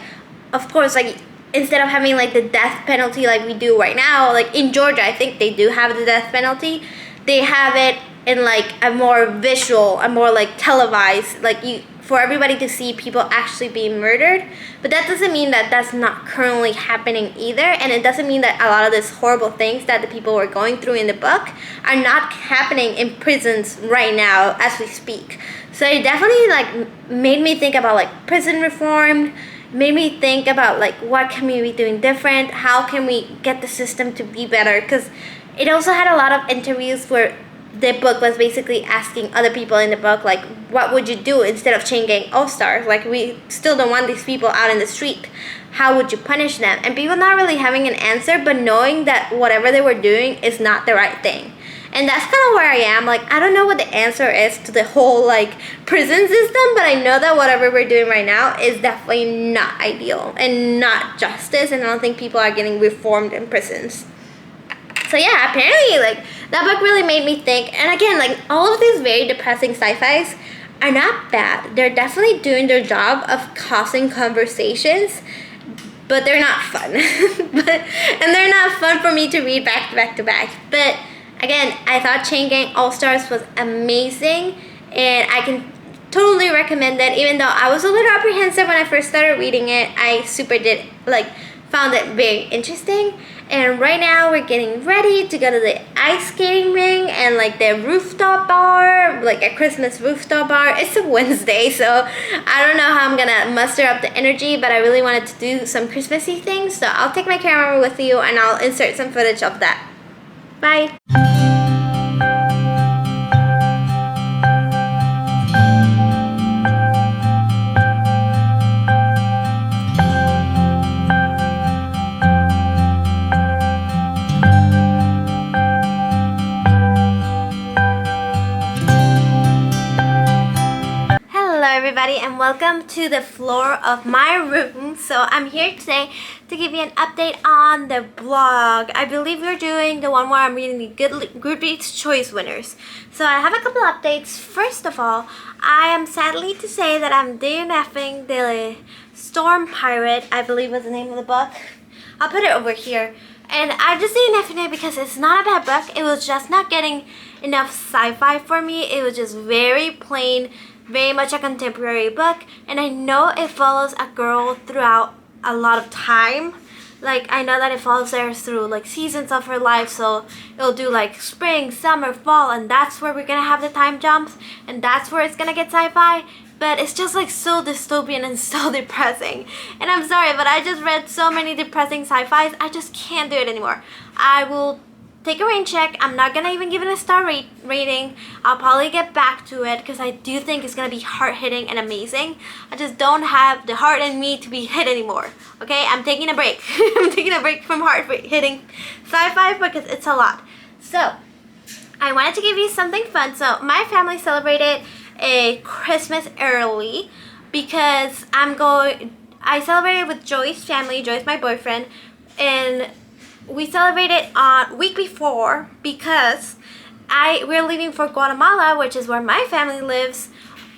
Speaker 1: of course, like instead of having like the death penalty like we do right now, like in Georgia, I think they do have the death penalty. They have it in like a more visual, a more like televised, like for everybody to see people actually being murdered. But that doesn't mean that that's not currently happening either, and it doesn't mean that a lot of these horrible things that the people were going through in the book are not happening in prisons right now as we speak. So it definitely like made me think about like prison reform, made me think about like what can we be doing different, how can we get the system to be better, because it also had a lot of interviews where the book was basically asking other people in the book, like, what would you do instead of Chain Gang All-Stars? Like, we still don't want these people out in the street. How would you punish them? And people not really having an answer, but knowing that whatever they were doing is not the right thing. And that's kind of where I am. Like, I don't know what the answer is to the whole, like, prison system, but I know that whatever we're doing right now is definitely not ideal and not justice, and I don't think people are getting reformed in prisons. So yeah, apparently, like, that book really made me think. And again, like, all of these very depressing sci-fis are not bad. They're definitely doing their job of causing conversations but they're not fun. And they're not fun for me to read back to back to back. But again, I thought Chain Gang All Stars was amazing, and I can totally recommend it. Even though I was a little apprehensive when I first started reading it, I found it very interesting. And right now we're getting ready to go to the ice skating ring and like the rooftop bar, like a Christmas rooftop bar. It's a Wednesday, so I don't know how I'm gonna muster up the energy, but I really wanted to do some Christmassy things. So I'll take my camera with you and I'll insert some footage of that. Bye. Everybody, and welcome to the floor of my room. So I'm here today to give you an update on the blog. I believe we're doing the one where I'm reading the Goodreads Choice winners. So I have a couple updates. First of all, I am sadly to say that I'm DNFing the Storm Pirate, I believe was the name of the book. I'll put it over here. And I just DNFing it because it's not a bad book. It was just not getting enough sci-fi for me. It was just very plain, very much a contemporary book, and I know it follows a girl throughout a lot of time. Like, I know that it follows her through like seasons of her life, so it'll do like spring, summer, fall, and that's where we're gonna have the time jumps, and that's where it's gonna get sci-fi. But it's just like so dystopian and so depressing. And I'm sorry, but I just read so many depressing sci-fis, I just can't do it anymore. I will take a rain check. I'm not gonna even give it a star rating. I'll probably get back to it because I do think it's gonna be hard-hitting and amazing. I just don't have the heart in me to be hit anymore. Okay, I'm taking a break. I'm taking a break from hard-hitting sci-fi because it's a lot. So I wanted to give you something fun. So my family celebrated a Christmas early because I celebrated with Joy's family. Joy's my boyfriend, and we celebrated on week before because we're leaving for Guatemala, which is where my family lives,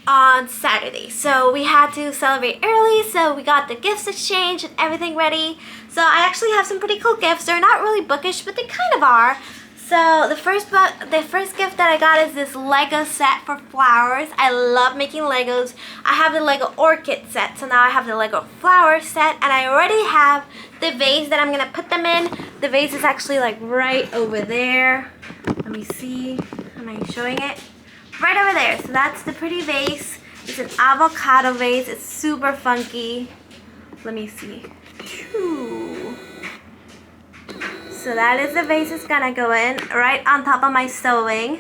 Speaker 1: on Saturday. So we had to celebrate early, so we got the gifts exchanged and everything ready. So I actually have some pretty cool gifts. They're not really bookish, but they kind of are. So the first gift that I got is this Lego set for flowers. I love making Legos. I have the Lego orchid set, so now I have the Lego flower set, and I already have the vase that I'm gonna put them in. The vase is actually like right over there. Let me see. Am I showing it? Right over there. So that's the pretty vase. It's an avocado vase. It's super funky. Let me see. So that is the vase it's gonna go in right on top of my sewing.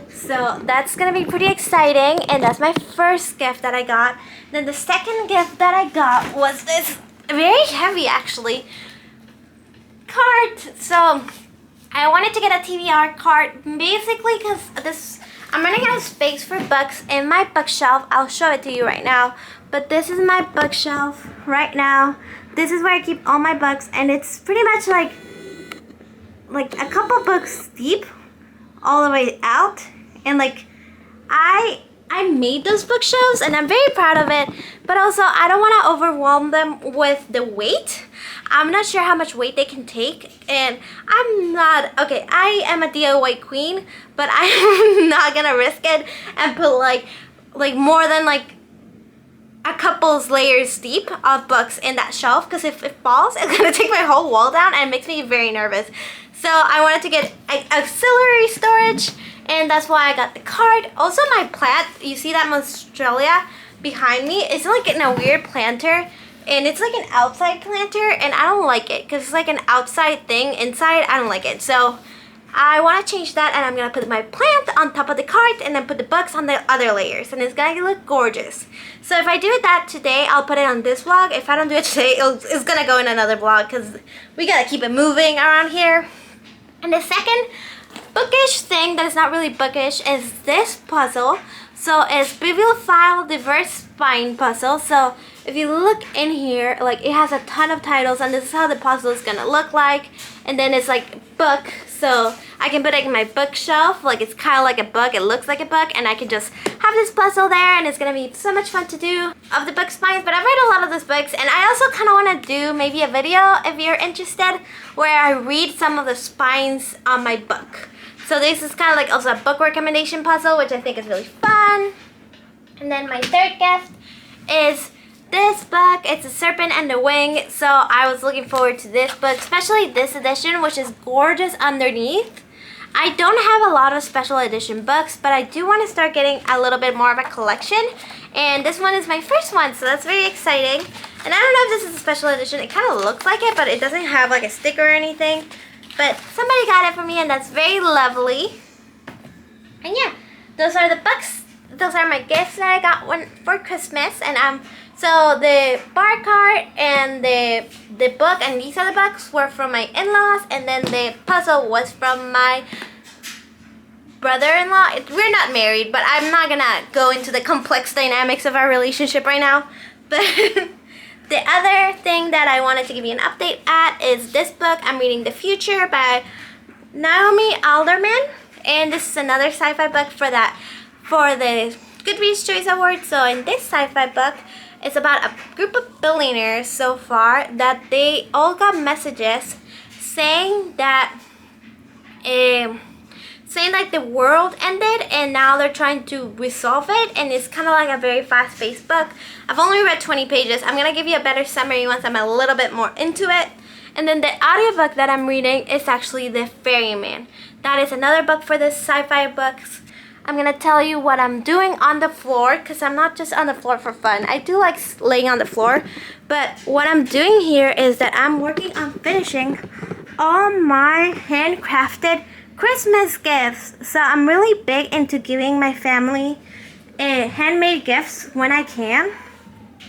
Speaker 1: So that's gonna be pretty exciting, and that's my first gift that I got. Then the second gift that I got was this very heavy actually cart. So I wanted to get a TBR cart basically because I'm running out of space for books in my bookshelf. I'll show it to you right now. But this is my bookshelf right now. This is where I keep all my books, and it's pretty much like a couple books deep all the way out, and like I made those bookshelves and I'm very proud of it, but also I don't want to overwhelm them with the weight. I'm not sure how much weight they can take, and I am a DIY queen, but I'm not gonna risk it and put like more than like a couple layers deep of books in that shelf, because if it falls, it's gonna take my whole wall down and it makes me very nervous. So I wanted to get auxiliary storage, and that's why I got the card. Also my plant, you see that monsteralia behind me? It's like in a weird planter, and it's like an outside planter, and I don't like it because it's like an outside thing inside. I don't like it. So I want to change that, and I'm going to put my plant on top of the cart and then put the books on the other layers, and it's going to look gorgeous. So if I do that today, I'll put it on this vlog. If I don't do it today, it's going to go in another vlog because we got to keep it moving around here. And the second bookish thing that is not really bookish is this puzzle. So it's Bibliophile Diverse Spine Puzzle. So if you look in here, like it has a ton of titles, and this is how the puzzle is gonna look like. And then it's like book, so I can put it in my bookshelf. Like it's kind of like a book, it looks like a book, and I can just have this puzzle there, and it's gonna be so much fun to do of the book spines. But I've read a lot of those books, and I also kind of want to do maybe a video if you're interested where I read some of the spines on my book. So this is kind of like also a book recommendation puzzle, which I think is really fun. And then my third gift is this book. It's A Serpent and the Wing. So I was looking forward to this book, especially this edition, which is gorgeous underneath. I don't have a lot of special edition books, but I do want to start getting a little bit more of a collection. And this one is my first one, so that's very exciting. And I don't know if this is a special edition. It kind of looks like it, but it doesn't have like a sticker or anything. But somebody got it for me, and that's very lovely. And yeah, those are the books. Those are my gifts that I got one for Christmas. And so the bar cart and the book and these other books were from my in-laws, and then the puzzle was from my brother-in-law. We're not married, but I'm not gonna go into the complex dynamics of our relationship right now. But the other thing that I wanted to give you an update at is this book. I'm reading The Future by Naomi Alderman, and this is another sci-fi book for the Goodreads Choice Awards. So in this sci-fi book, it's about a group of billionaires so far that they all got messages saying that the world ended, and now they're trying to resolve it, and it's kind of like a very fast-paced book. I've only read 20 pages. I'm going to give you a better summary once I'm a little bit more into it. And then the audiobook that I'm reading is actually The Ferryman. That is another book for the sci-fi books. I'm going to tell you what I'm doing on the floor, because I'm not just on the floor for fun. I do like laying on the floor, but what I'm doing here is that I'm working on finishing all my handcrafted Christmas gifts. So I'm really big into giving my family handmade gifts when I can.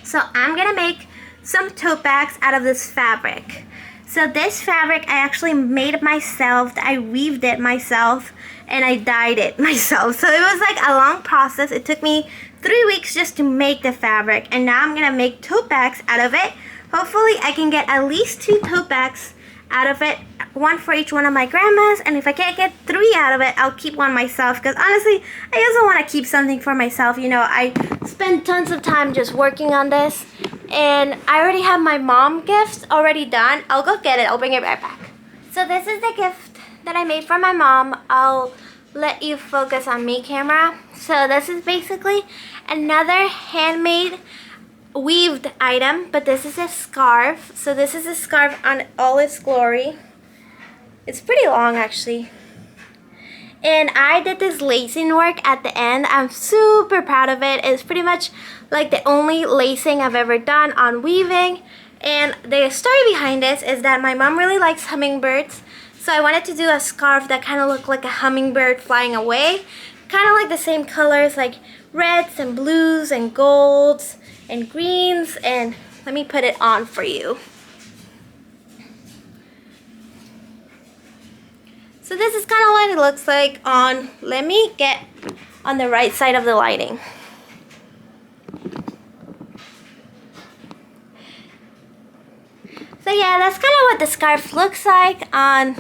Speaker 1: So I'm gonna make some tote bags out of this fabric. So this fabric I actually made it myself. I weaved it myself, and I dyed it myself. So it was like a long process. It took me 3 weeks just to make the fabric, and now I'm gonna make tote bags out of it. Hopefully I can get at least 2 tote bags out of it, one for each one of my grandmas, and if I can't get 3 out of it, I'll keep one myself, because honestly, I also want to keep something for myself. You know, I spend tons of time just working on this, and I already have my mom gifts already done. I'll go get it. I'll bring it right back. So this is the gift that I made for my mom. I'll let you focus on me, camera. So this is basically another handmade weaved item, but this is a scarf. So this is a scarf on all its glory. It's pretty long actually, and I did this lacing work at the end. I'm super proud of it. It's pretty much like the only lacing I've ever done on weaving. And the story behind this is that my mom really likes hummingbirds, so I wanted to do a scarf that kind of looked like a hummingbird flying away, kind of like the same colors, like reds and blues and golds and greens. And let me put it on for you. So this is kind of what it looks like on, let me get on the right side of the lighting. So yeah, that's kind of what the scarf looks like on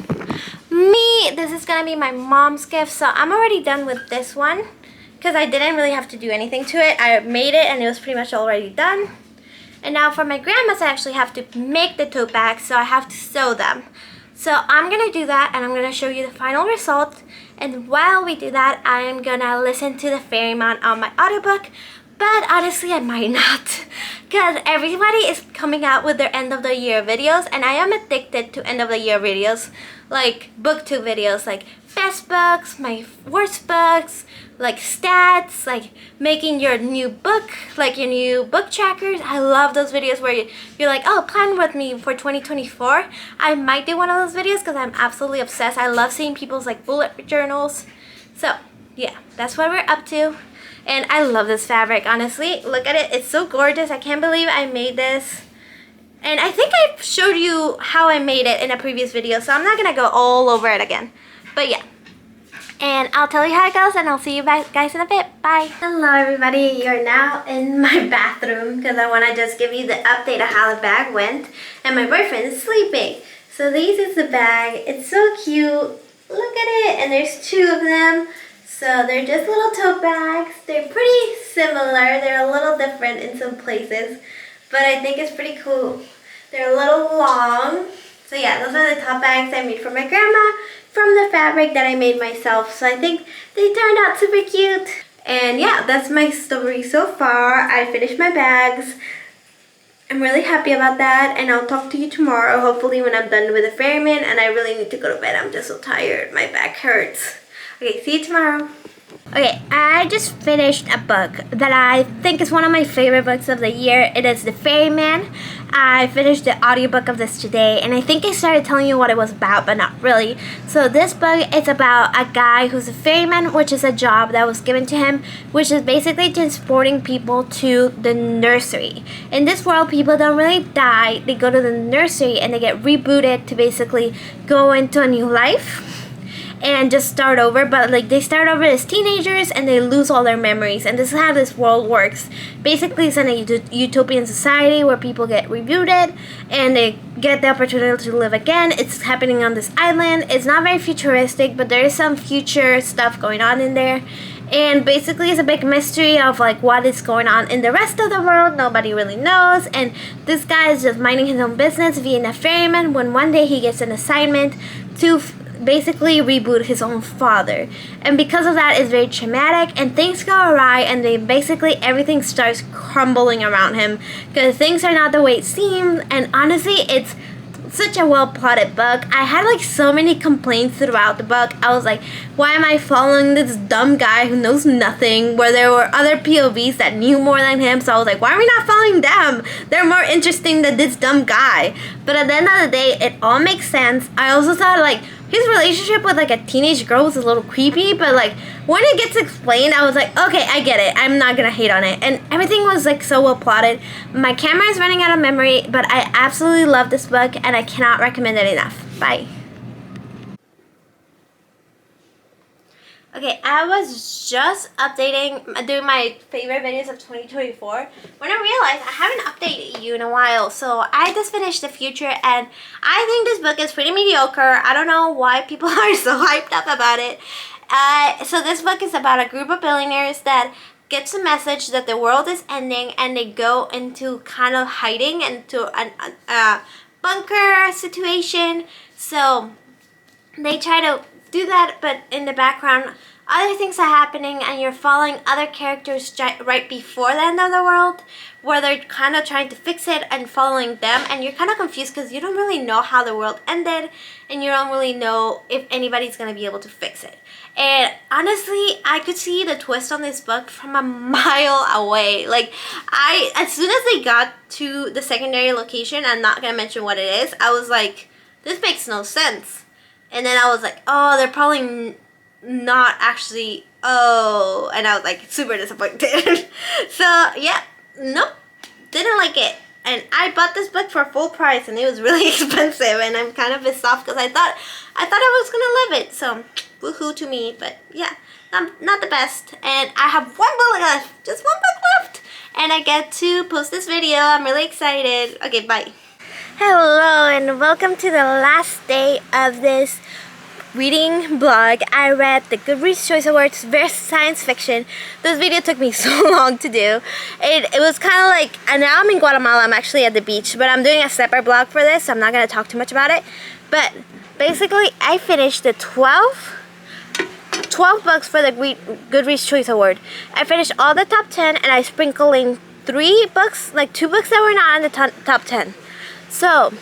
Speaker 1: me. This is going to be my mom's gift. So I'm already done with this one, because I didn't really have to do anything to it. I made it and it was pretty much already done. And now for my grandma's, I actually have to make the tote bags, so I have to sew them. So I'm going to do that, and I'm going to show you the final result. And while we do that, I'm going to listen to The Ferryman on my audiobook. But honestly, I might not, because everybody is coming out with their end of the year videos, and I am addicted to end of the year videos, like booktube videos, like best books, my worst books, like stats, like making your new book, like your new book trackers. I love those videos where you're like, oh, plan with me for 2024. I might do one of those videos because I'm absolutely obsessed. I love seeing people's like bullet journals. So yeah, that's what we're up to. And I love this fabric, honestly. Look at it. It's so gorgeous. I can't believe I made this. And I think I showed you how I made it in a previous video, so I'm not going to go all over it again. But yeah. And I'll tell you how it goes, and I'll see you guys in a bit. Bye. Hello everybody, you're now in my bathroom because I want to just give you the update of how the bag went. And my boyfriend is sleeping. So this is the bag. It's so cute. Look at it. And there's 2 of them. So they're just little tote bags. They're pretty similar. They're a little different in some places. But I think it's pretty cool. They're a little long. So yeah, those are the tote bags I made for my grandma from the fabric that I made myself. So I think they turned out super cute. And yeah, that's my story so far. I finished my bags. I'm really happy about that, and I'll talk to you tomorrow, hopefully when I'm done with the ferryman, and I really need to go to bed. I'm just so tired. My back hurts. Okay, see you tomorrow. Okay, I just finished a book that I think is one of my favorite books of the year. It is The Ferryman. I finished the audiobook of this today, and I think I started telling you what it was about, but not really. So this book is about a guy who's a ferryman, which is a job that was given to him, which is basically transporting people to the nursery. In this world, people don't really die. They go to the nursery and they get rebooted to basically go into a new life and just start over, but like they start over as teenagers and they lose all their memories, and this is how this world works. Basically, it's in a utopian society where people get rebooted and they get the opportunity to live again. It's happening on this island. It's not very futuristic, but there is some future stuff going on in there, and basically it's a big mystery of like what is going on in the rest of the world. Nobody really knows, and this guy is just minding his own business being a ferryman when one day he gets an assignment to basically reboot his own father, and because of that it's very traumatic, and things go awry, and they basically everything starts crumbling around him because things are not the way it seemed. And honestly, it's such a well plotted book. I had like so many complaints throughout the book. I was like, why am I following this dumb guy who knows nothing, where there were other POVs that knew more than him? So I was like, why are we not following them? They're more interesting than this dumb guy. But at the end of the day, it all makes sense. I also thought like his relationship with like a teenage girl was a little creepy, but like when it gets explained, I was like, okay, I get it. I'm not gonna hate on it. And everything was like so well plotted. My camera is running out of memory, but I absolutely love this book and I cannot recommend it enough. Bye. Okay, I was just doing my favorite videos of 2024 when I realized I haven't updated you in a while. So I just finished The Future, and I think this book is pretty mediocre. I don't know why people are so hyped up about it. So this book is about a group of billionaires that gets a message that the world is ending, and they go into kind of hiding into a bunker situation. So they try to do that, but in the background other things are happening, and you're following other characters right before the end of the world, where they're kind of trying to fix it and following them, and you're kind of confused because you don't really know how the world ended, and you don't really know if anybody's going to be able to fix it. And honestly, I could see the twist on this book from a mile away. Like, as soon as they got to the secondary location, I'm not going to mention what it is, I was like, this makes no sense. And then I was like, oh, they're probably not actually, oh, and I was like super disappointed. So yeah, nope, didn't like it. And I bought this book for full price, and it was really expensive, and I'm kind of pissed off because I thought I was gonna love it. So woohoo to me. But yeah, not the best. And I have one book left, just one book left, and I get to post this video. I'm really excited. Okay, bye. Hello and welcome to the last day of this reading blog. I read the Goodreads Choice Awards Science Fiction. This video took me so long to do. It was kind of like, and now I'm in Guatemala, I'm actually at the beach, but I'm doing a separate blog for this, so I'm not going to talk too much about it. But basically, I finished the 12 books for the Goodreads Choice Award. I finished all the top 10, and I sprinkled in 3 books, like 2 books that were not in the top 10. So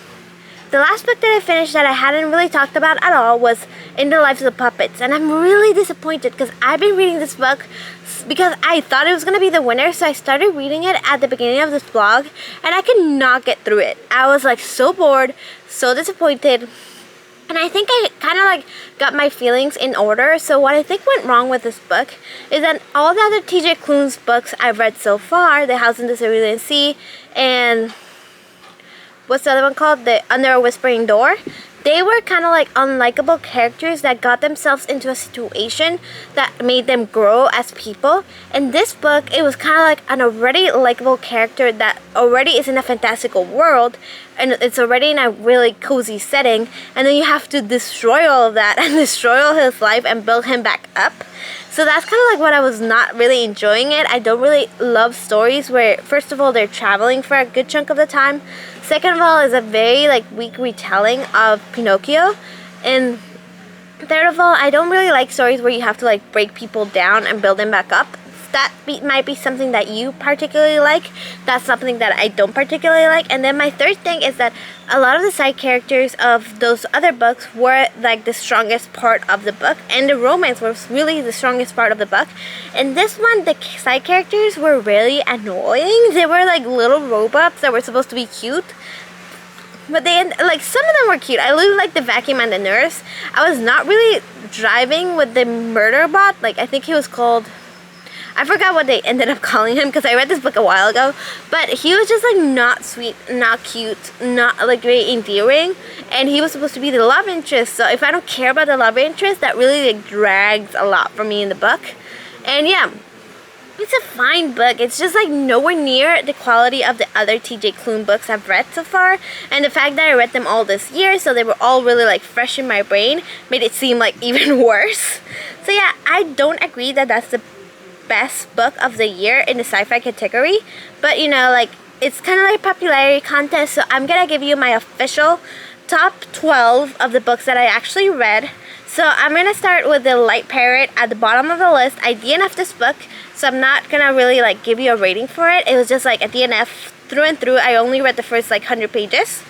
Speaker 1: the last book that I finished that I hadn't really talked about at all was In the Lives of Puppets, and I'm really disappointed because I've been reading this book because I thought it was going to be the winner, so I started reading it at the beginning of this blog, and I could not get through it. I was like so bored, so disappointed, and I think I kind of like got my feelings in order. So what I think went wrong with this book is that all the other TJ Klune's books I've read so far, The House in the Cerulean Sea, and what's the other one called? The Under a Whispering Door. they were kind of like unlikable characters that got themselves into a situation that made them grow as people. In this book, it was kind of like an already likable character that already is in a fantastical world, and it's already in a really cozy setting, and then you have to destroy all of that and destroy all his life and build him back up. So that's kind of like what I was not really enjoying it. I don't really love stories where, first of all, they're traveling for a good chunk of the time. Second of all, is a very like weak retelling of Pinocchio. And third of all, I don't really like stories where you have to like break people down and build them back up. That might be something that you particularly like. That's something that I don't particularly like. And then my third thing is that a lot of the side characters of those other books were like the strongest part of the book, and the romance was really the strongest part of the book. In this one, the side characters were really annoying. They were like little robots that were supposed to be cute, but like some of them were cute. I really liked the vacuum and the nurse. I was not really driving with the murder bot. Like, I think he was called, I forgot what they ended up calling him because I read this book a while ago, but he was just like not sweet, not cute, not like very endearing, and he was supposed to be the love interest. So if I don't care about the love interest, that really like drags a lot for me in the book. And yeah, it's a fine book. It's just like nowhere near the quality of the other TJ Klune books I've read so far, and the fact that I read them all this year, so they were all really like fresh in my brain, made it seem like even worse. So yeah, I don't agree that that's the best book of the year in the sci-fi category, but you know, like, it's kind of like a popularity contest, so I'm gonna give you my official top 12 of the books that I actually read. So I'm gonna start with The Light Parrot at the bottom of the list. I DNF'd this book, so I'm not gonna really like give you a rating for it. It was just like a DNF through and through. I only read the first like 100 pages.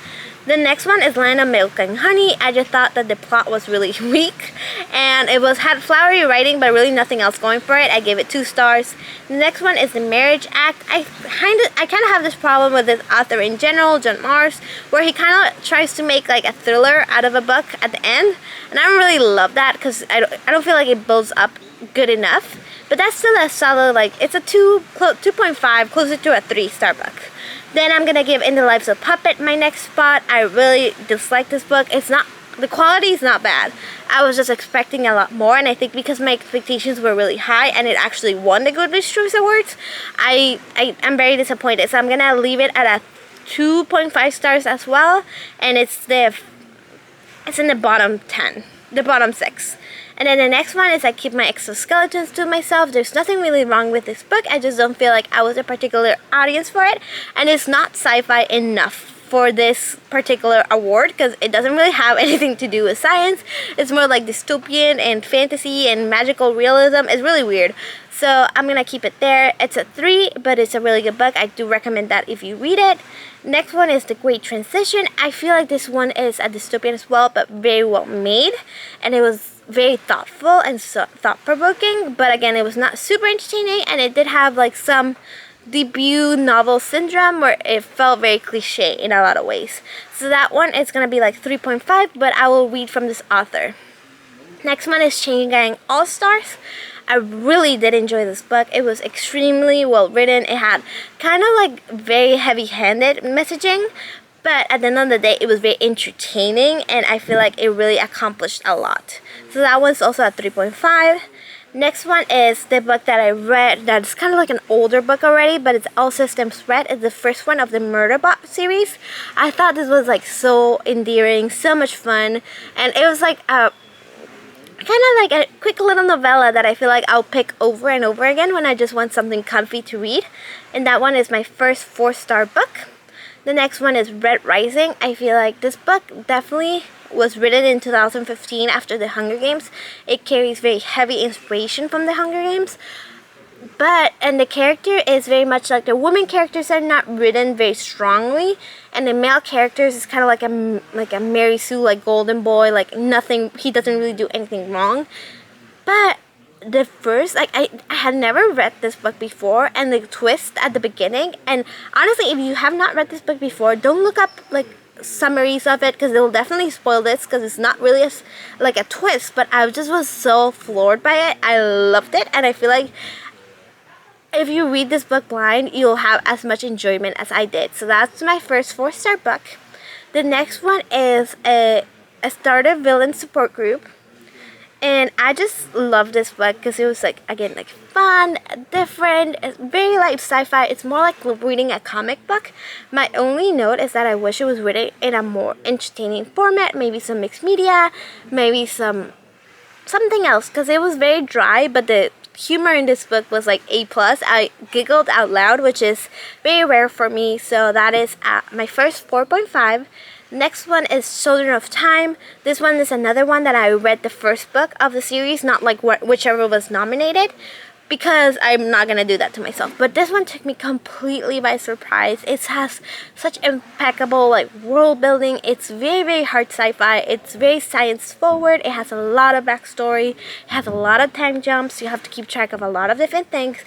Speaker 1: The next one is Land of Milk and Honey. I just thought that the plot was really weak, and it had flowery writing but really nothing else going for it. I gave it 2 stars. The next one is The Marriage Act. I kind of have this problem with this author in general, John Mars, where he kind of tries to make like a thriller out of a book at the end, and I don't really love that because I don't feel like it builds up good enough. But that's still a solid, like, it's a 2.5, closer to a 3-star book. Then I'm gonna give In the Lives of Puppet my next spot. I really dislike this book. The quality is not bad. I was just expecting a lot more, and I think because my expectations were really high and it actually won the Goodreads Choice Awards, I'm very disappointed. So I'm gonna leave it at a 2.5 stars as well, and it's in the bottom 10, the bottom 6. And then the next one is I Keep My Exoskeletons to Myself. There's nothing really wrong with this book. I just don't feel like I was a particular audience for it. And it's not sci-fi enough for this particular award because it doesn't really have anything to do with science. It's more like dystopian and fantasy and magical realism. It's really weird. So I'm going to keep it there. It's a 3, but it's a really good book. I do recommend that if you read it. Next one is The Great Transition. I feel like this one is a dystopian as well, but very well made. And it was very thoughtful and thought-provoking, but again, it was not super entertaining, and it did have like some debut novel syndrome where it felt very cliche in a lot of ways. So that one is gonna be like 3.5, but I will read from this author. Next one is Chain Gang All Stars. I really did enjoy this book. It was extremely well written. It had kind of like very heavy-handed messaging, but at the end of the day, it was very entertaining, and I feel like it really accomplished a lot. So that one's also at 3.5. Next one is the book that I read that's kind of like an older book already, but it's All Systems Red. It's the first one of the Murderbot series. I thought this was like so endearing, so much fun, and it was like a kind of like a quick little novella that I feel like I'll pick over and over again when I just want something comfy to read. And that one is my first 4-star book. The next one is Red Rising. I feel like this book definitely was written in 2015 after the Hunger Games. It carries very heavy inspiration from the Hunger Games. And the character is very much like the women characters are not written very strongly, and the male characters is kind of like a Mary Sue, like golden boy, like nothing, he doesn't really do anything wrong. But the first, like, I had never read this book before, and the twist at the beginning, and honestly, if you have not read this book before, don't look up like summaries of it because it will definitely spoil this because it's not really like a twist, but I just was so floored by it. I loved it, and I feel like if you read this book blind, you'll have as much enjoyment as I did. So that's my first 4-star book. The next one is a a starter villain support group. And I just love this book because it was like, again, like fun, different, it's very light sci-fi. It's more like reading a comic book. My only note is that I wish it was written in a more entertaining format, maybe some mixed media, maybe something else, because it was very dry, but the humor in this book was like A+. I giggled out loud, which is very rare for me, so that is my first 4.5. Next one is Children of Time. This one is another one that I read the first book of the series, not like whichever was nominated, because I'm not gonna do that to myself. But this one took me completely by surprise. It has such impeccable like world building. It's very, very hard sci-fi. It's very science forward. It has a lot of backstory. It has a lot of time jumps. You have to keep track of a lot of different things.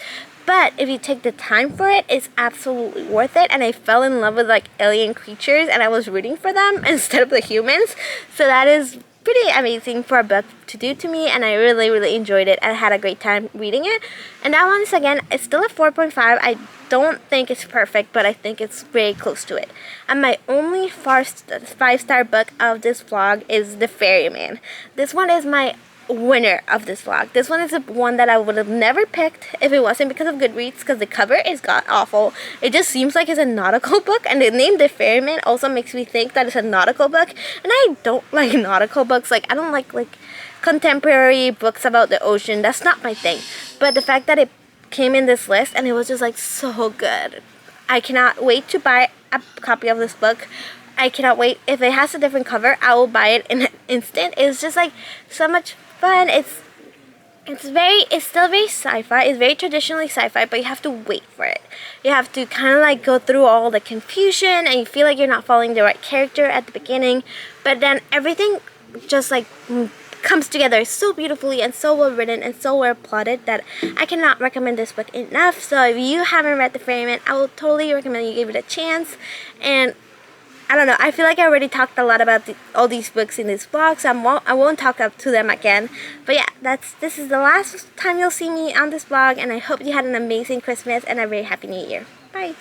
Speaker 1: But if you take the time for it, it's absolutely worth it. And I fell in love with like alien creatures, and I was rooting for them instead of the humans. So that is pretty amazing for a book to do to me, and I really, really enjoyed it. I had a great time reading it. And that one is, again, it's still a 4.5. I don't think it's perfect, but I think it's very close to it. And my only 5-star book of this vlog is The Ferryman. This one is my winner of this vlog. This one is the one that I would have never picked if it wasn't because of Goodreads, because the cover is god awful. It just seems like it's a nautical book, and the name The Ferryman also makes me think that it's a nautical book, and I don't like nautical books. Like, I don't like contemporary books about the ocean. That's not my thing. But the fact that it came in this list and it was just like so good, I cannot wait to buy a copy of this book. I cannot wait. If it has a different cover, I will buy it in an instant. It's just like so much fun. It's still very sci-fi. It's very traditionally sci-fi, but you have to wait for it. You have to kind of like go through all the confusion, and you feel like you're not following the right character at the beginning, but then everything just like comes together so beautifully and so well written and so well plotted that I cannot recommend this book enough. So if you haven't read The Ferryman, I will totally recommend you give it a chance. And I don't know, I feel like I already talked a lot about all these books in this vlog, so I won't talk up to them again. But yeah, this is the last time you'll see me on this vlog, and I hope you had an amazing Christmas and a very happy New Year. Bye!